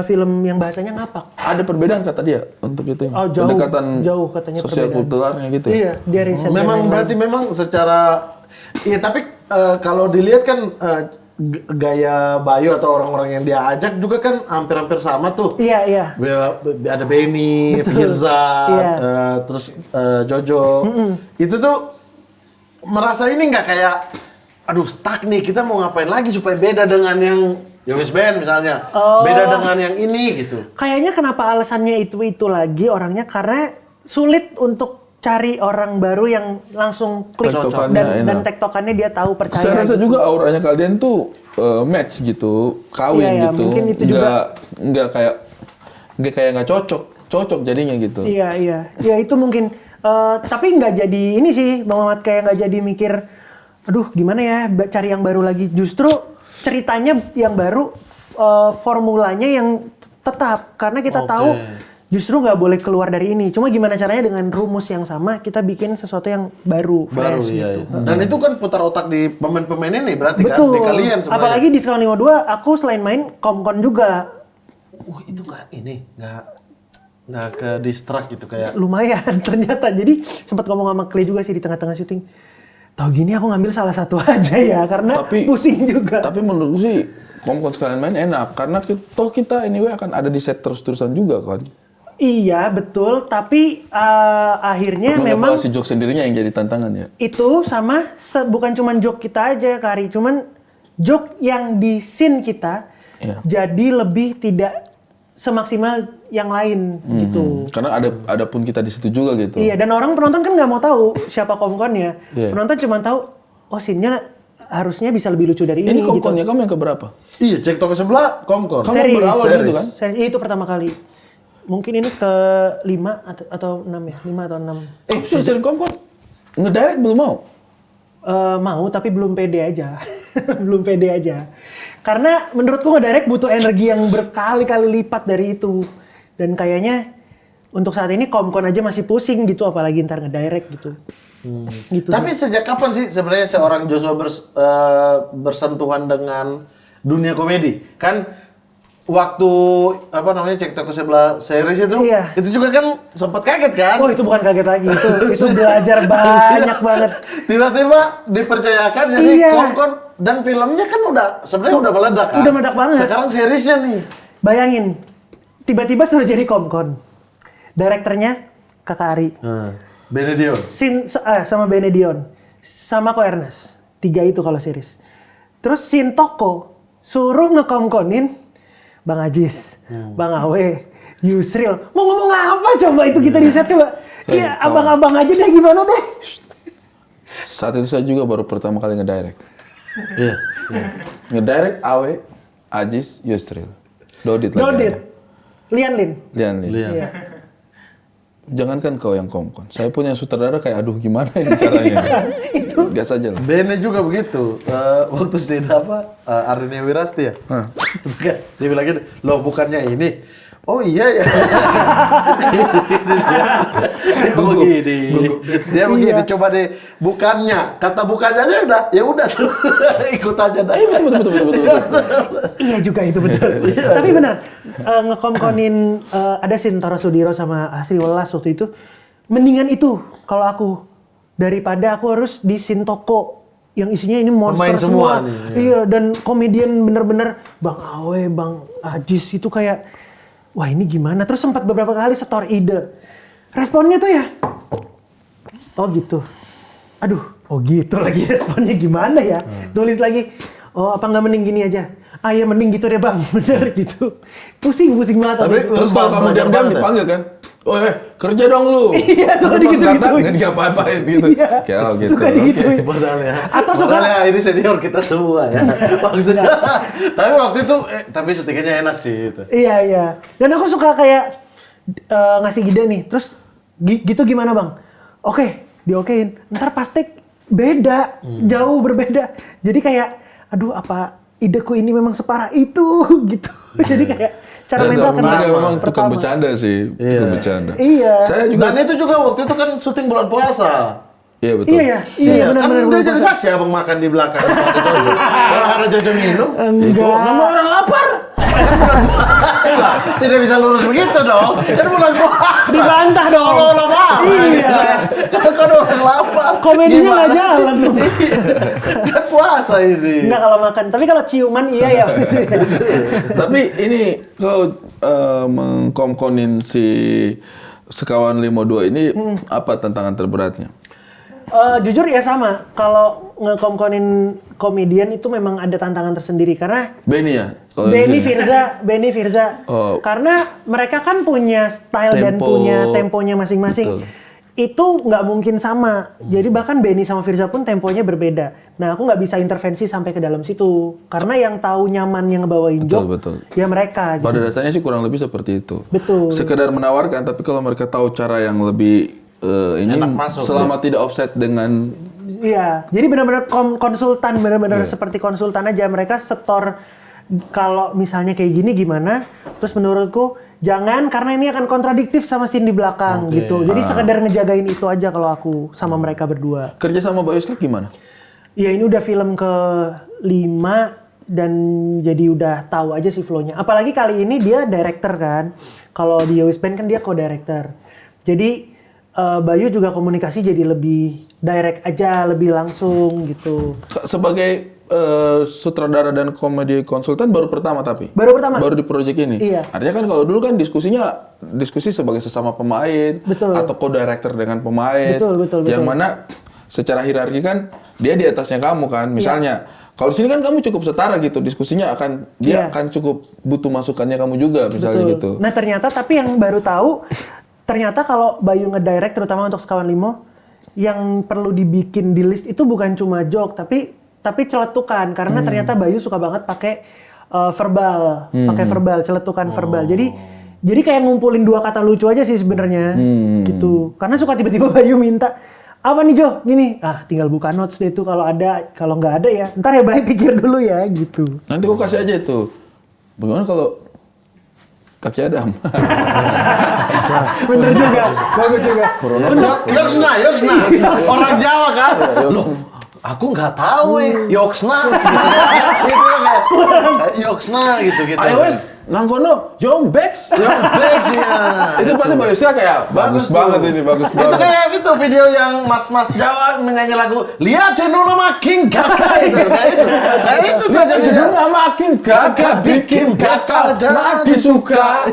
film yang bahasanya ngapak. Ada perbedaan kata dia untuk itu. Oh, jauh, Pendekatan jauh katanya sosial perbedaan. kulturalnya gitu. ya? Iya, dia riset. dan Memang lain-lain. berarti memang secara iya tapi kalau dilihat kan gaya Bayu atau orang-orang yang dia ajak juga kan hampir-hampir sama tuh. Iya. Ada Benny, Betul. Firza, Iya. terus Jojo. Itu tuh merasa ini nggak kayak aduh stuck nih, kita mau ngapain lagi supaya beda dengan yang Yowis Band misalnya. Oh. Beda dengan yang ini gitu. Kayaknya kenapa alasannya itu lagi orangnya karena sulit untuk cari orang baru yang langsung klik Tektokannya dan enak. tektokannya dia tahu percaya. Saya rasa gitu. juga auranya kalian tuh match gitu, kawin Iya, gitu. mungkin itu juga. Nggak kayak nggak cocok jadinya gitu. Iya. Ya itu mungkin. Tapi nggak jadi ini sih, Bang Mamat, kayak nggak jadi mikir, aduh gimana ya cari yang baru lagi. Justru ceritanya yang baru, formulanya yang tetap. Karena kita tahu justru nggak boleh keluar dari ini. Cuma gimana caranya dengan rumus yang sama kita bikin sesuatu yang baru, Baru fresh iya, gitu. iya. Dan itu kan putar otak di pemain-pemain ini berarti Betul. kan di kalian sebenarnya. Apalagi di Diskon 52 aku selain main komkon juga. Itu nggak ke distract gitu kayak. Lumayan ternyata. Jadi sempat ngomong sama Clay juga sih di tengah-tengah syuting. Tahu gini aku ngambil salah satu aja ya karena pusing juga. Tapi menurutku sih komkon sekalian main enak karena kita anyway akan ada di set terus-terusan juga kan. Iya betul, tapi akhirnya memang mengevaluasi joke sendirinya yang jadi tantangan ya. itu sama bukan cuman joke kita aja Kari, cuman joke yang di scene kita Iya. jadi lebih tidak semaksimal yang lain gitu. Karena ada pun kita di situ juga gitu. Iya, dan orang penonton kan nggak mau tahu siapa komkonnya. Iya. Penonton cuma tahu, oh scene-nya harusnya bisa lebih lucu dari ini. Ini komkonnya kamu yang keberapa? Iya, cek toko sebelah komkon. Kamu Series. berawal Series. gitu kan? Itu pertama kali. Mungkin ini ke 5 atau 6 ya, 5 atau 6. Sering komkon ngedirect belum mau? Mau tapi belum pede aja. Belum pede aja. Karena menurutku ngedirect butuh energi yang berkali-kali lipat dari itu. Dan kayaknya untuk saat ini komkon aja masih pusing gitu apalagi ntar ngedirect gitu. Gitu. Tapi sejak kapan sih sebenarnya seorang Joshua bersentuhan dengan dunia komedi? Kan waktu cek toko sebelah series itu, Iya. itu juga kan sempat kaget kan? Oh itu bukan kaget lagi, itu belajar banyak banget. Tiba-tiba dipercayakan jadi Iya. komkon dan filmnya kan sebenarnya udah meledak kan? Udah meledak banget. Sekarang seriesnya nih. Bayangin, tiba-tiba sudah jadi komkon. Direkturnya Kakak Ari. Benedion. Sama Benedion. Sama Ko Ernest. 3 itu kalau series. Terus Sin Toko suruh ngekomkonin Bang Ajis, Bang Awe, Yusril. Mau ngomong apa coba itu kita riset coba. Iya, abang-abang aja deh gimana deh. Saat itu saya juga baru pertama kali ngedirect. Iya. Ngedirect Awe, Ajis, Yusril. Dodit lagi. Dodit. ada. Lian. Lian. Iya. Jangankan kau yang komkon. Saya punya sutradara kayak aduh gimana ini caranya. Itu. Gas aja lah. Bene juga begitu. Waktu scene Arenia Wirasti ya. Dia bilang gini, loh bukannya ini. Oh iya ya. Dia begini, coba deh bukannya. Kata bukannya aja udah ikut aja dah. Betul. Iya juga itu betul. Tapi benar, ngekomkonin ada Sintoro Sudiro sama Asri Welas waktu itu. Mendingan itu kalau aku daripada aku harus di Sintoko yang isinya ini monster Pemain semua nih, Iya, dan komedian bener-bener Bang Awe, Bang Ajis itu kayak wah ini gimana? Terus sempat beberapa kali setor ide. Responnya tuh ya, oh gitu. Aduh, oh gitu lagi responnya gimana ya? Tulis lagi, oh apa nggak mending gini aja? Ah ya mending gitu deh bang, bener gitu. Pusing banget. Tapi Terus kalau kamu diam-diam dipanggil kan? Oh kerja dong lu. Iya, suka Tapi pas digitu-gituin. datang nggak diapa-apain gitu. Iya, Kayak lo gitu. suka digituin. Padahal ya. Atau suka Padahal ini senior kita semua ya. Maksudnya. Tapi waktu itu, tapi syutingannya enak sih itu. Iya. Dan aku suka kayak ngasih ide nih. Terus gitu gimana bang? Oke, diokein. Ntar pas take beda, jauh berbeda. Jadi kayak, aduh apa ideku ini memang separah itu gitu. Jadi kayak cara mental memang tukang bercanda sih, tukang bercanda. Iya. Saya juga. Dan itu juga waktu itu kan syuting bulan puasa. Iya betul. Iya benar-benar. Kan dia jadi saksi abang makan di belakang. Orang ada Jojo minum. Enggak. Nama orang lapar. Tidak bisa lurus begitu dong. Kan bulan puasa. Dibantah dong. Kalau lapar. Iya. Kan orang lapar. Komedinya nggak Gimana jalan sih? tuh. Kan puasa ini. Enggak kalau makan. Tapi kalau ciuman iya ya. Tapi ini kau mengkomkonin si Sekawan 52 ini apa tantangan terberatnya? Jujur ya sama. Kalau ngekomkonin komedian itu memang ada tantangan tersendiri karena Benny ya? Kalau Benny di sini. Firza. Oh. Karena mereka kan punya style dan Tempo. punya temponya masing-masing. Betul. Itu nggak mungkin sama. Jadi bahkan Benny sama Firza pun temponya berbeda. Nah aku nggak bisa intervensi sampai ke dalam situ. Karena yang tahu nyamannya ngebawain joke, Betul. ya mereka. Pada Gitu. dasarnya sih kurang lebih seperti itu. Betul. Sekedar menawarkan, tapi kalau mereka tahu cara yang lebih ini Enak masuk. selama tidak offset dengan Iya, jadi benar-benar konsultan, benar-benar seperti konsultan aja. Mereka setor kalau misalnya kayak gini gimana, terus menurutku jangan karena ini akan kontradiktif sama scene di belakang gitu. Jadi sekedar ngejagain itu aja kalau aku sama mereka berdua. Kerja sama Bayuska gimana? Ya ini udah film ke-5 dan jadi udah tahu aja sih flow-nya. Apalagi kali ini dia director kan. Kalau di Yowis Band kan dia co-director. Jadi Bayu juga komunikasi jadi lebih direct aja, lebih langsung gitu. Sebagai sutradara dan komedi konsultan baru pertama tapi? Baru pertama. Baru di proyek ini? Iya. Artinya kan kalau dulu kan diskusi sebagai sesama pemain. Betul. Atau co-director dengan pemain. Betul. Yang mana secara hierarki kan dia di atasnya kamu kan. Misalnya, kalau di sini kan kamu cukup setara gitu. Diskusinya dia akan cukup butuh masukannya kamu juga misalnya gitu. Nah ternyata tapi yang baru tahu, ternyata kalau Bayu ngedirect terutama untuk Sekawan Limo, yang perlu dibikin di list itu bukan cuma joke, tapi celetukan karena ternyata Bayu suka banget pakai verbal, celetukan verbal. Jadi kayak ngumpulin 2 kata lucu aja sih sebenarnya gitu. Karena suka tiba-tiba Bayu minta, apa nih Jo? Gini, tinggal buka notes deh itu kalau ada, kalau nggak ada ya ntar ya Bayu pikir dulu ya gitu. Nanti aku kasih aja itu. Bagaimana kalau kaki Adam? Bener juga, bagus juga. Yoksna. Orang Jawa kan? Loh, aku nggak tahu Yoksna. Gitu kayak Yoksna gitu. Ayo wes, nangkono, Yombex. Yoksna ya. Itu pasti Bayuska kayak bagus banget ini, bagus Itu banget. kayak itu video yang mas-mas Jawa menyanyi lagu Lihat Denono makin gagah itu. Kayak itu tuh jadinya. Jadinya makin gagah, bikin gagah, mati suka.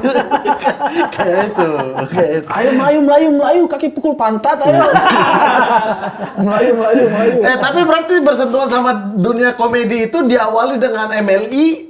Kayak itu. Ayo melayu, kaki pukul pantat, ayo. Melayu. Tapi berarti bersentuhan sama dunia komedi itu diawali dengan MLI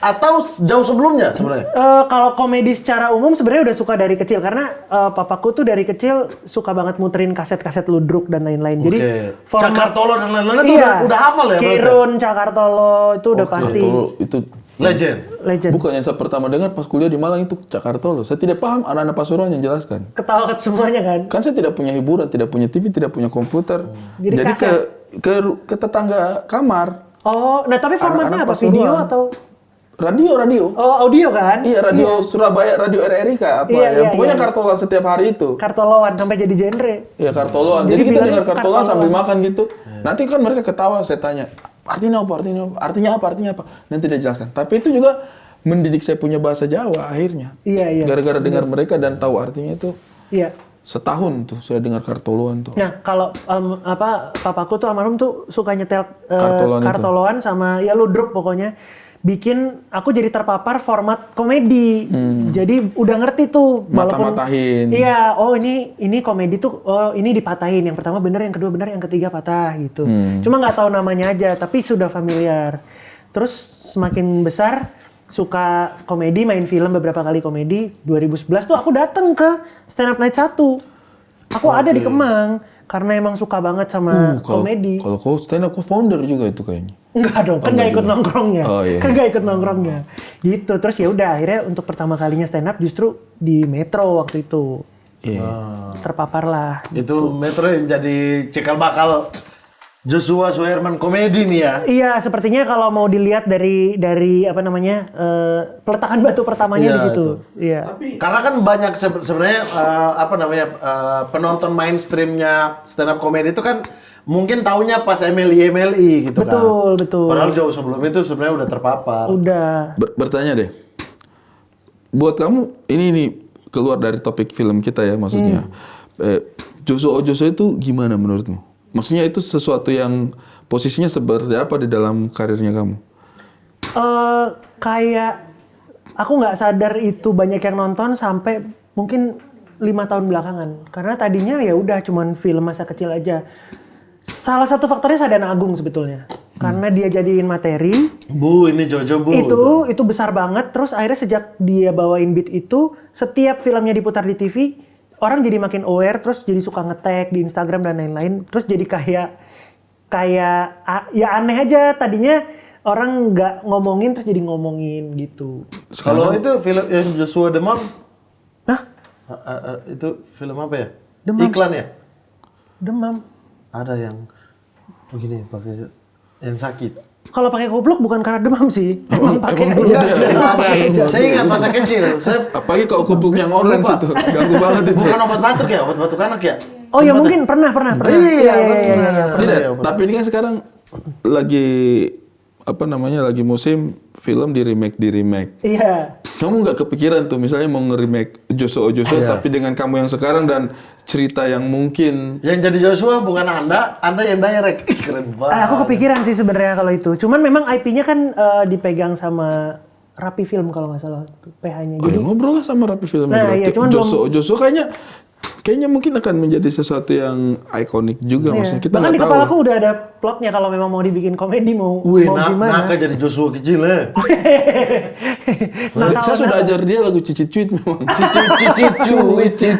atau jauh sebelumnya sebenarnya? Kalau komedi secara umum sebenarnya udah suka dari kecil karena papaku tuh dari kecil suka banget muterin kaset-kaset Ludruk dan lain-lain. Jadi Cakartolo dan lain-lain itu udah hafal ya? Kirun, Cakartolo itu udah pasti. Cakartolo itu Legend. bukan yang saya pertama dengar pas kuliah di Malang itu Cakartolo. Saya tidak paham anak-anak Pasuruan yang jelaskan. Ketawa semuanya kan. Kan saya tidak punya hiburan, tidak punya TV, tidak punya komputer. Jadi Jadi kaset. ke tetangga kamar. Oh, nah tapi formatnya Anak-anak apa? Video Pasuruan. atau? Radio. Oh, audio kan? Iya, radio Surabaya, radio RRI kah apa? Iya, Pokoknya iya. kartolan setiap hari itu. Kartoloan sampai jadi genre. Iya, kartoloan. Jadi Jadi kita bilangnya dengar kartolan kartoloan. sambil makan gitu. Nanti kan mereka ketawa, saya tanya, artinya apa? Artinya apa? Nanti dia jelaskan. Tapi itu juga mendidik saya punya bahasa Jawa akhirnya. Iya. Gara-gara dengar mereka dan tahu artinya itu. Iya. Setahun tuh saya dengar kartoloan tuh. Nah, kalau papaku tuh almarhum tuh suka nyetel Kartoloan itu. kartoloan sama ya ludruk pokoknya. Bikin aku jadi terpapar format komedi. Jadi udah ngerti tuh walaupun Mata-matahin. iya, oh ini komedi tuh oh ini dipatahin. Yang pertama bener, yang kedua bener, yang ketiga patah gitu. Cuma nggak tahu namanya aja, tapi sudah familiar. Terus semakin besar suka komedi, main film beberapa kali komedi. 2011 tuh aku dateng ke Stand Up Night 1. Aku ada di Kemang karena emang suka banget sama komedi. Kalau kau stand up, kau founder juga itu kayaknya. Enggak dong, kan nggak ikut nongkrongnya. Oh, iya. Kan nggak ikut nongkrongnya. Gitu, terus ya udah akhirnya untuk pertama kalinya stand up justru di Metro waktu itu. Iya. Terpapar lah. Itu Metro yang jadi cikal bakal Joshua Suherman komedi nih ya. Iya, sepertinya kalau mau dilihat dari apa namanya peletakan batu pertamanya Iya, di situ. Iya. Karena kan banyak sebenarnya penonton mainstreamnya stand up komedi itu kan mungkin taunya pas MLI gitu kan. Betul. Padahal jauh sebelum itu sebenarnya udah terpapar. Udah. Bertanya deh, buat kamu ini keluar dari topik film kita ya maksudnya. Joshua itu gimana menurutmu? Maksudnya itu sesuatu yang posisinya seperti apa di dalam karirnya kamu? Kayak aku nggak sadar itu banyak yang nonton sampai mungkin 5 tahun belakangan. Karena tadinya ya udah cuman film masa kecil aja. Salah satu faktornya Sadana Agung sebetulnya. Karena dia jadiin materi. Bu, ini Jojo Bu. Itu besar banget. Terus akhirnya sejak dia bawain beat itu, setiap filmnya diputar di TV, orang jadi makin aware, terus jadi suka nge-tag di Instagram dan lain-lain. Terus jadi kayak ya aneh aja. Tadinya orang nggak ngomongin, terus jadi ngomongin gitu. Kalau itu film yang Joshua Demam, Hah? itu film apa ya? Demam. Iklan ya? Demam. Ada yang begini pakai yang sakit. kalau pakai kupluk bukan karena demam sih. Emang pakai emang dulu aja. dia- Ada. Saya ingat masa kecil. Apalagi kalau kupluk yang orange itu, ganggu banget itu. Bukan obat batuk ya, obat batuk anak ya. Oh ya mungkin pernah. Iya, benar. Tidak, tapi ini kan sekarang lagi lagi musim film di remake. Iya. Kamu nggak kepikiran tuh misalnya mau nge-remake Joso tapi dengan kamu yang sekarang dan cerita yang mungkin Yang jadi Joshua bukan Anda yang direct. Ih, keren banget. Aku kepikiran sih sebenarnya kalau itu. Cuman memang IP-nya kan dipegang sama Rapi Film kalau nggak salah PH-nya. oh ya ngobrol lah sama Rapi Film Nah, berarti. iya, cuman Joso kayaknya mungkin akan menjadi sesuatu yang ikonik juga maksudnya kita bahkan nggak di tahu. kepalaku udah ada plotnya kalau memang mau dibikin komedi mau Wih, gimana. Naka jadi Joshua kecil ya. Saya sudah ajar dia lagu cicit cuit memang.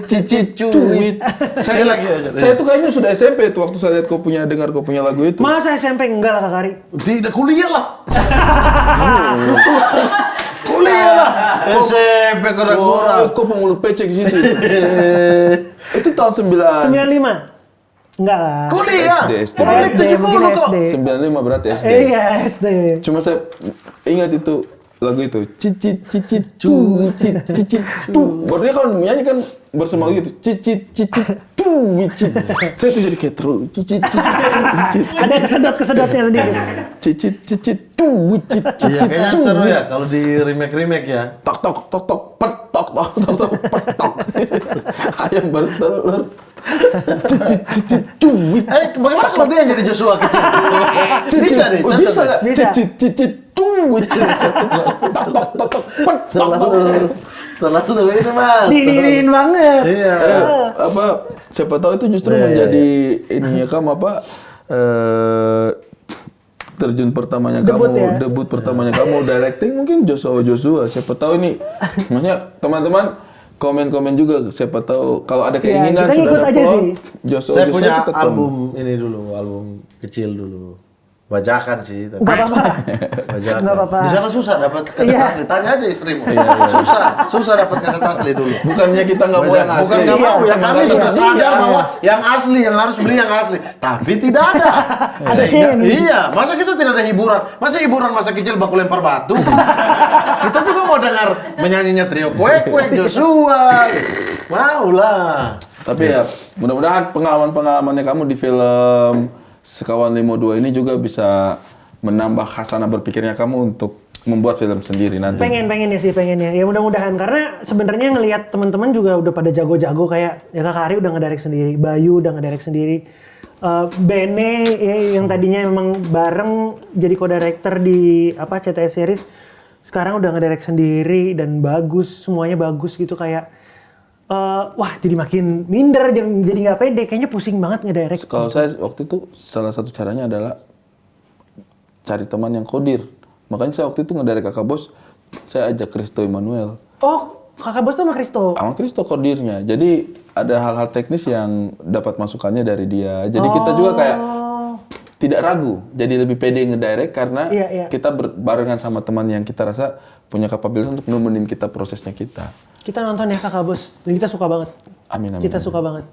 Cicit cuit. Saya lagi aja. saya tuh kayaknya sudah SMP tuh waktu saya lihat dengar kau punya lagu itu. Masa SMP enggak lah Kak Kari? Tidak kuliah lah. Kuliah lah. SMP Oh, kurang-kurang. kok pengulut pecek di situ. Itu tahun 95? Enggak lah. Kuliah. SD. Orang SD, 70 mungkin kok. SD. 95 berarti SD. Iya SD. Cuma saya ingat itu lagu itu cicit cicit baru dia kan menyanyi kan bersama gitu cicit saya tuh jadi kayak terus cicit Ada kesedot-kesedotnya sedikit. cicit Iya, kayaknya seru ya kalau di remake ya. tok petok petok ayam baru telur cicit Bagaimana kalau dia yang jadi Joshua kecil? Bisa deh. cocok. bisa nggak Bisa. cicit tok petok Terlalu ini mas. Dingin banget. Iya. Siapa tahu itu justru menjadi ininya kamu terjun pertamanya Debut kamu, ya? debut pertamanya kamu directing mungkin Joshua. Siapa tahu ini, maksudnya teman-teman komen juga. Siapa tahu kalau ada keinginan kita sudah ikut ada aja plot, sih. Joshua Saya punya kita tolong. album ini dulu, album kecil dulu. Bajakan sih. Tapi. Enggak apa-apa. Bajakan. Nggak apa-apa. Di sana susah dapat kaset Iya. asli. Tanya aja istrimu. Susah dapat kaset asli dulu. Bukannya kita nggak mau yang asli. Bukan nggak mau, yang Emang kami nggak sudah tersedia. sadar bahwa yang asli, yang harus beli yang asli. Tapi tidak ada. Sehingga, iya, masa kita tidak ada hiburan? Masa hiburan masa kecil baku lempar batu? Kita juga mau dengar menyanyinya trio kuek Joshua. Mau lah. Tapi ya mudah-mudahan pengalaman-pengalamannya kamu di film Sekawan Limo 2 ini juga bisa menambah khasanah berpikirnya kamu untuk membuat film sendiri nanti. Pengennya. Ya mudah-mudahan karena sebenarnya ngelihat teman-teman juga udah pada jago-jago kayak ya Kak Ari udah ngedirect sendiri, Bayu udah ngedirect sendiri. Bene ya, yang tadinya memang bareng jadi co-director di CTS series sekarang udah ngedirect sendiri dan semuanya bagus gitu kayak wah jadi makin minder jadi nggak pede kayaknya pusing banget ngedirect. Kalau saya waktu itu salah satu caranya adalah cari teman yang kodir. Makanya saya waktu itu ngedirect Kakak Bos, saya ajak Kristo Emmanuel. Oh, Kakak Bos tuh sama Kristo. Sama Kristo kodirnya. Jadi ada hal-hal teknis yang dapat masukannya dari dia. Jadi kita juga kayak tidak ragu. Jadi lebih pede ngedirect karena Iya. kita barengan sama teman yang kita rasa punya kapabilitas untuk nemenin kita prosesnya kita. Kita nonton ya Kakak Bos dan kita suka banget. Amin. Kita suka banget.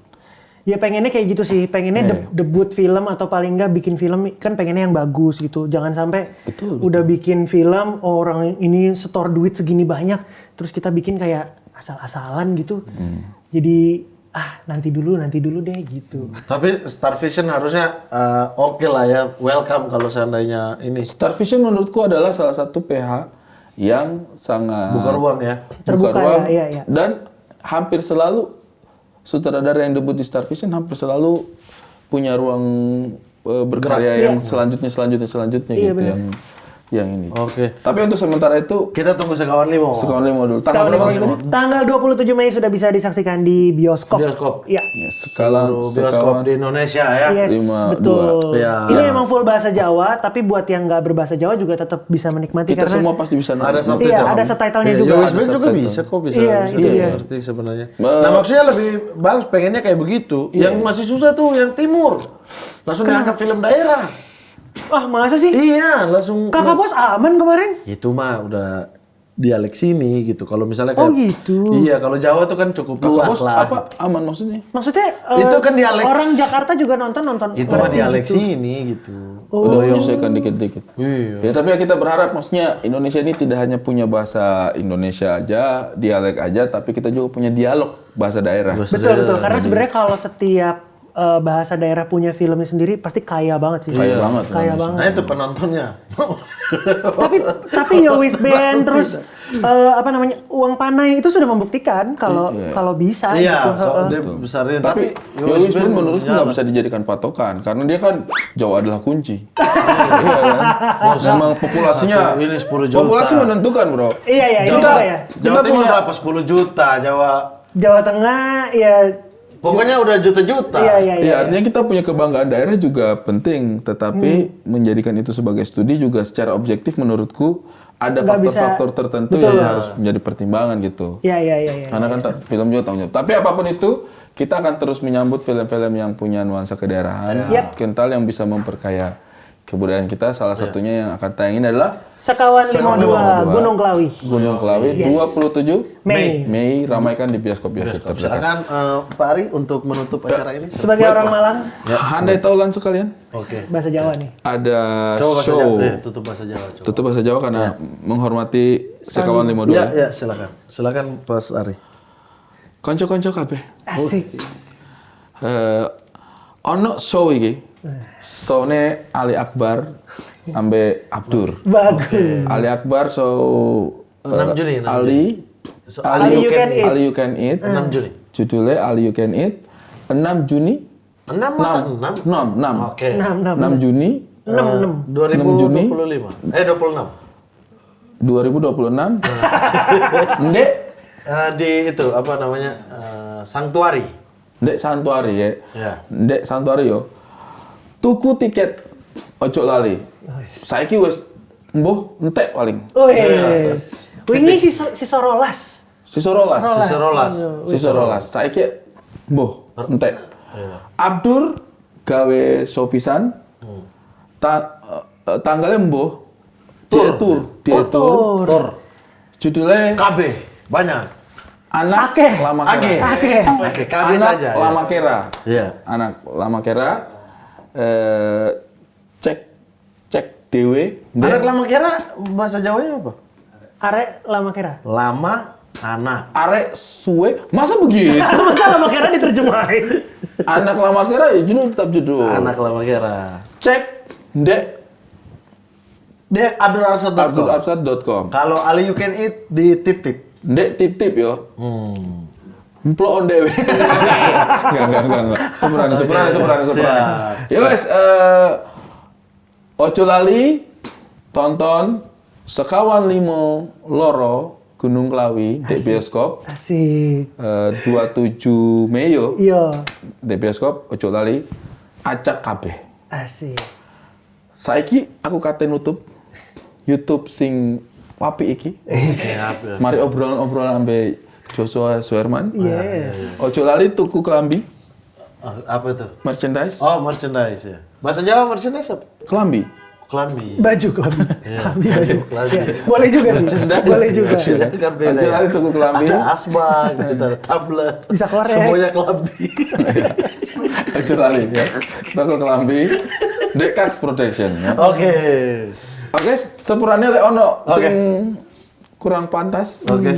Ya pengennya kayak gitu sih, pengennya debut film atau paling nggak bikin film kan pengennya yang bagus gitu. Jangan sampai udah bikin film orang ini setor duit segini banyak, terus kita bikin kayak asal-asalan gitu. Jadi nanti dulu deh gitu. Tapi Star Vision harusnya oke lah ya, welcome kalau seandainya ini. Star Vision menurutku adalah salah satu PH yang sangat Buka ruang ya. Terbuka buka ruang ya, iya. dan hampir selalu sutradara yang debut di Star Vision hampir selalu punya ruang berkarya yang selanjutnya Iya, gitu benar. yang ini. Oke. Tapi untuk sementara itu Kita tunggu Sekawan Limo. Sekawan Limo dulu. Tanggal berapa lagi tadi? Tanggal 27 Mei sudah bisa disaksikan di bioskop. Bioskop. Iya. Ya, Sekawan Bioskop di Indonesia ya. Yes, 52. betul. Iya. Ini memang full bahasa Jawa, tapi buat yang nggak berbahasa Jawa juga tetap bisa menikmati Kita karena semua pasti bisa nonton. Ada subtitle. Iya, ada subtitlenya Iya, juga. USB Ada juga subtitle. bisa kok bisa. Iya, bisa itu dia. ngerti sebenarnya. Nah maksudnya lebih bagus pengennya kayak begitu. Yang masih susah tuh yang timur. Langsung diangkat film daerah. Wah, masa sih? Iya, langsung. Kakak Bos aman kemarin? Itu mah udah dialek sini gitu. Kalau misalnya Oh, kayak gitu. Iya, kalau Jawa tuh kan cukup Kakak luas bos lah. apa aman maksudnya? Maksudnya Itu kan dialek. orang Jakarta juga nonton. Itu mah ngerti dialek gitu. sini gitu. Udah menyesuaikan dikit-dikit. Iya. Ya tapi kita berharap maksudnya Indonesia ini tidak hanya punya bahasa Indonesia aja, dialek aja, tapi kita juga punya dialog bahasa daerah. Betul. Karena sebenarnya kalau setiap bahasa daerah punya filmnya sendiri pasti kaya banget sih. Kaya banget Kaya Indonesia. banget. Nah itu penontonnya. tapi Yowis Band terus apa namanya uang panai itu sudah membuktikan kalau bisa Iya, gitu. kalau dia besarin. Tapi Yowis Band menurutku nggak bisa dijadikan patokan karena dia kan Jawa adalah kunci. Iya kan? Memang populasinya Ini 10 juta. populasi menentukan, Bro. Iya itu Kita- ya. Jawa Kita Timur punya- berapa? 10 juta, Jawa Tengah ya Pokoknya udah juta-juta. iya. Ya, artinya kita punya kebanggaan daerah juga penting, tetapi menjadikan itu sebagai studi juga secara objektif menurutku ada Nggak bisa. faktor-faktor tertentu Betul. yang harus menjadi pertimbangan gitu. Iya. Karena kan film juga tanggung jawab. Tapi apapun itu, kita akan terus menyambut film-film yang punya nuansa kedaerahan, Yap. kental yang bisa memperkaya kebudayaan kita. Salah satunya yang akan tayangin adalah Sekawan 52 52. Gunung Klawi. Gunung Klawi 27 Mei. Mei ramaikan di bioskop-bioskop terdekat. Silakan Pak Ari untuk menutup acara ini. Sebagai orang Malang Handai taulan sekalian, Oke. bahasa Jawa nih. ada Coba bahasa show. Jawa. Tutup bahasa Jawa. Coba. Tutup bahasa Jawa karena menghormati Sekawan 52. Ya, silakan. Silakan Mas Ari. Konco-konco kabeh. Asik. Ono show iki. Showne Ali Akbar ambe Abdur. Bagus. Ali Akbar show 6 Juni, 6 Ali So, Ali You Can Eat. Ali You Can Eat. 6 Juni. Judulnya Ali You Can Eat. 6 Juni 6 masa 6? 6. Oke. 6 Juni 6. 2025. 26. 2026. Ndek Di itu apa namanya? Sanctuary. Ndek Santuari ya. Ya. Ndek Santuari yo. Tuku tiket ojo lali. Saiki wis mbuh entek paling. Ini si Sorolas. Sisorolas. Sisorolas. Saiki mbuh entek. Abdur gawe show pisan. Tanggalnya mbuh. Tur. Judulnya KB. Banyak. Anak Akeh. Lama Akeh. Kera. Oke, KB Anak saja. ya. Lama Kera. Iya. Anak Lama Kera. Cek dewe. Anak lama kira bahasa Jawanya apa? Arek Lama Kera. Lama anak. Arek suwe. Masa begitu? Masa Lama Kera diterjemahin? Anak Lama Kera ya judul tetap judul. Anak lama kira. Cek ndek Dia abdularsad.com. abdularsad.com. Kalau Ali You Can Eat di tip-tip. Ndek tip-tip yo. Emplok on dewe. Enggak. Seberani. Siap. Ya wes, ojo lali tonton Sekawan 5 Loro Gunung Klawi di bioskop Asik. 27 Mei yo. Iya. Di bioskop ojo lali acak kabeh. Asik. Saiki aku kate nutup YouTube sing wapi iki. Mari obrolan ambe Joshua Suherman. Yes. Ojo lali tuku kelambi, Apa itu? merchandise. Oh, merchandise ya. Bahasa Jawa merchandise apa? Kelambi. Kelambi. Baju kelambi. Kelambi baju. Kelambi. Ya, boleh juga sih. Boleh juga. Kan beda Ojo ya. lali tuku kelambi. Ada asbak, gitu, ada tablet. Bisa korek. Semuanya kelambi. Ojo lali ya. Tuku kelambi. Dek Kax Production ya. Oke. Oke, sepurane lek ono Oke. sing kurang pantas, Oke.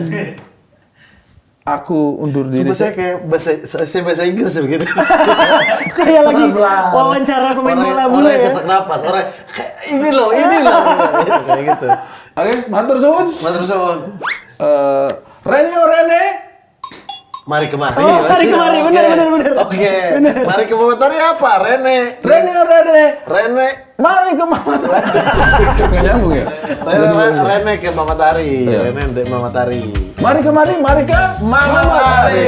aku undur diri. Coba saya kayak bahasa Inggris begitu. Kayak lagi Pelan-pelan. wawancara pemain bola bule Orang yang ya. sesak napas, orang kayak ini loh. Kayak gitu. Oke, matur suwun. Matur suwun. Rene. Mari kemari. Oh, mari Oke. kemari, bener. Oke. Mari ke Momentari apa? Rene. Mari ke Mama Tari. Nggak nyambung ya? Rene ke Momentari. Iya. Rene ke Momentari. Mari kemari, mari ke Momentari.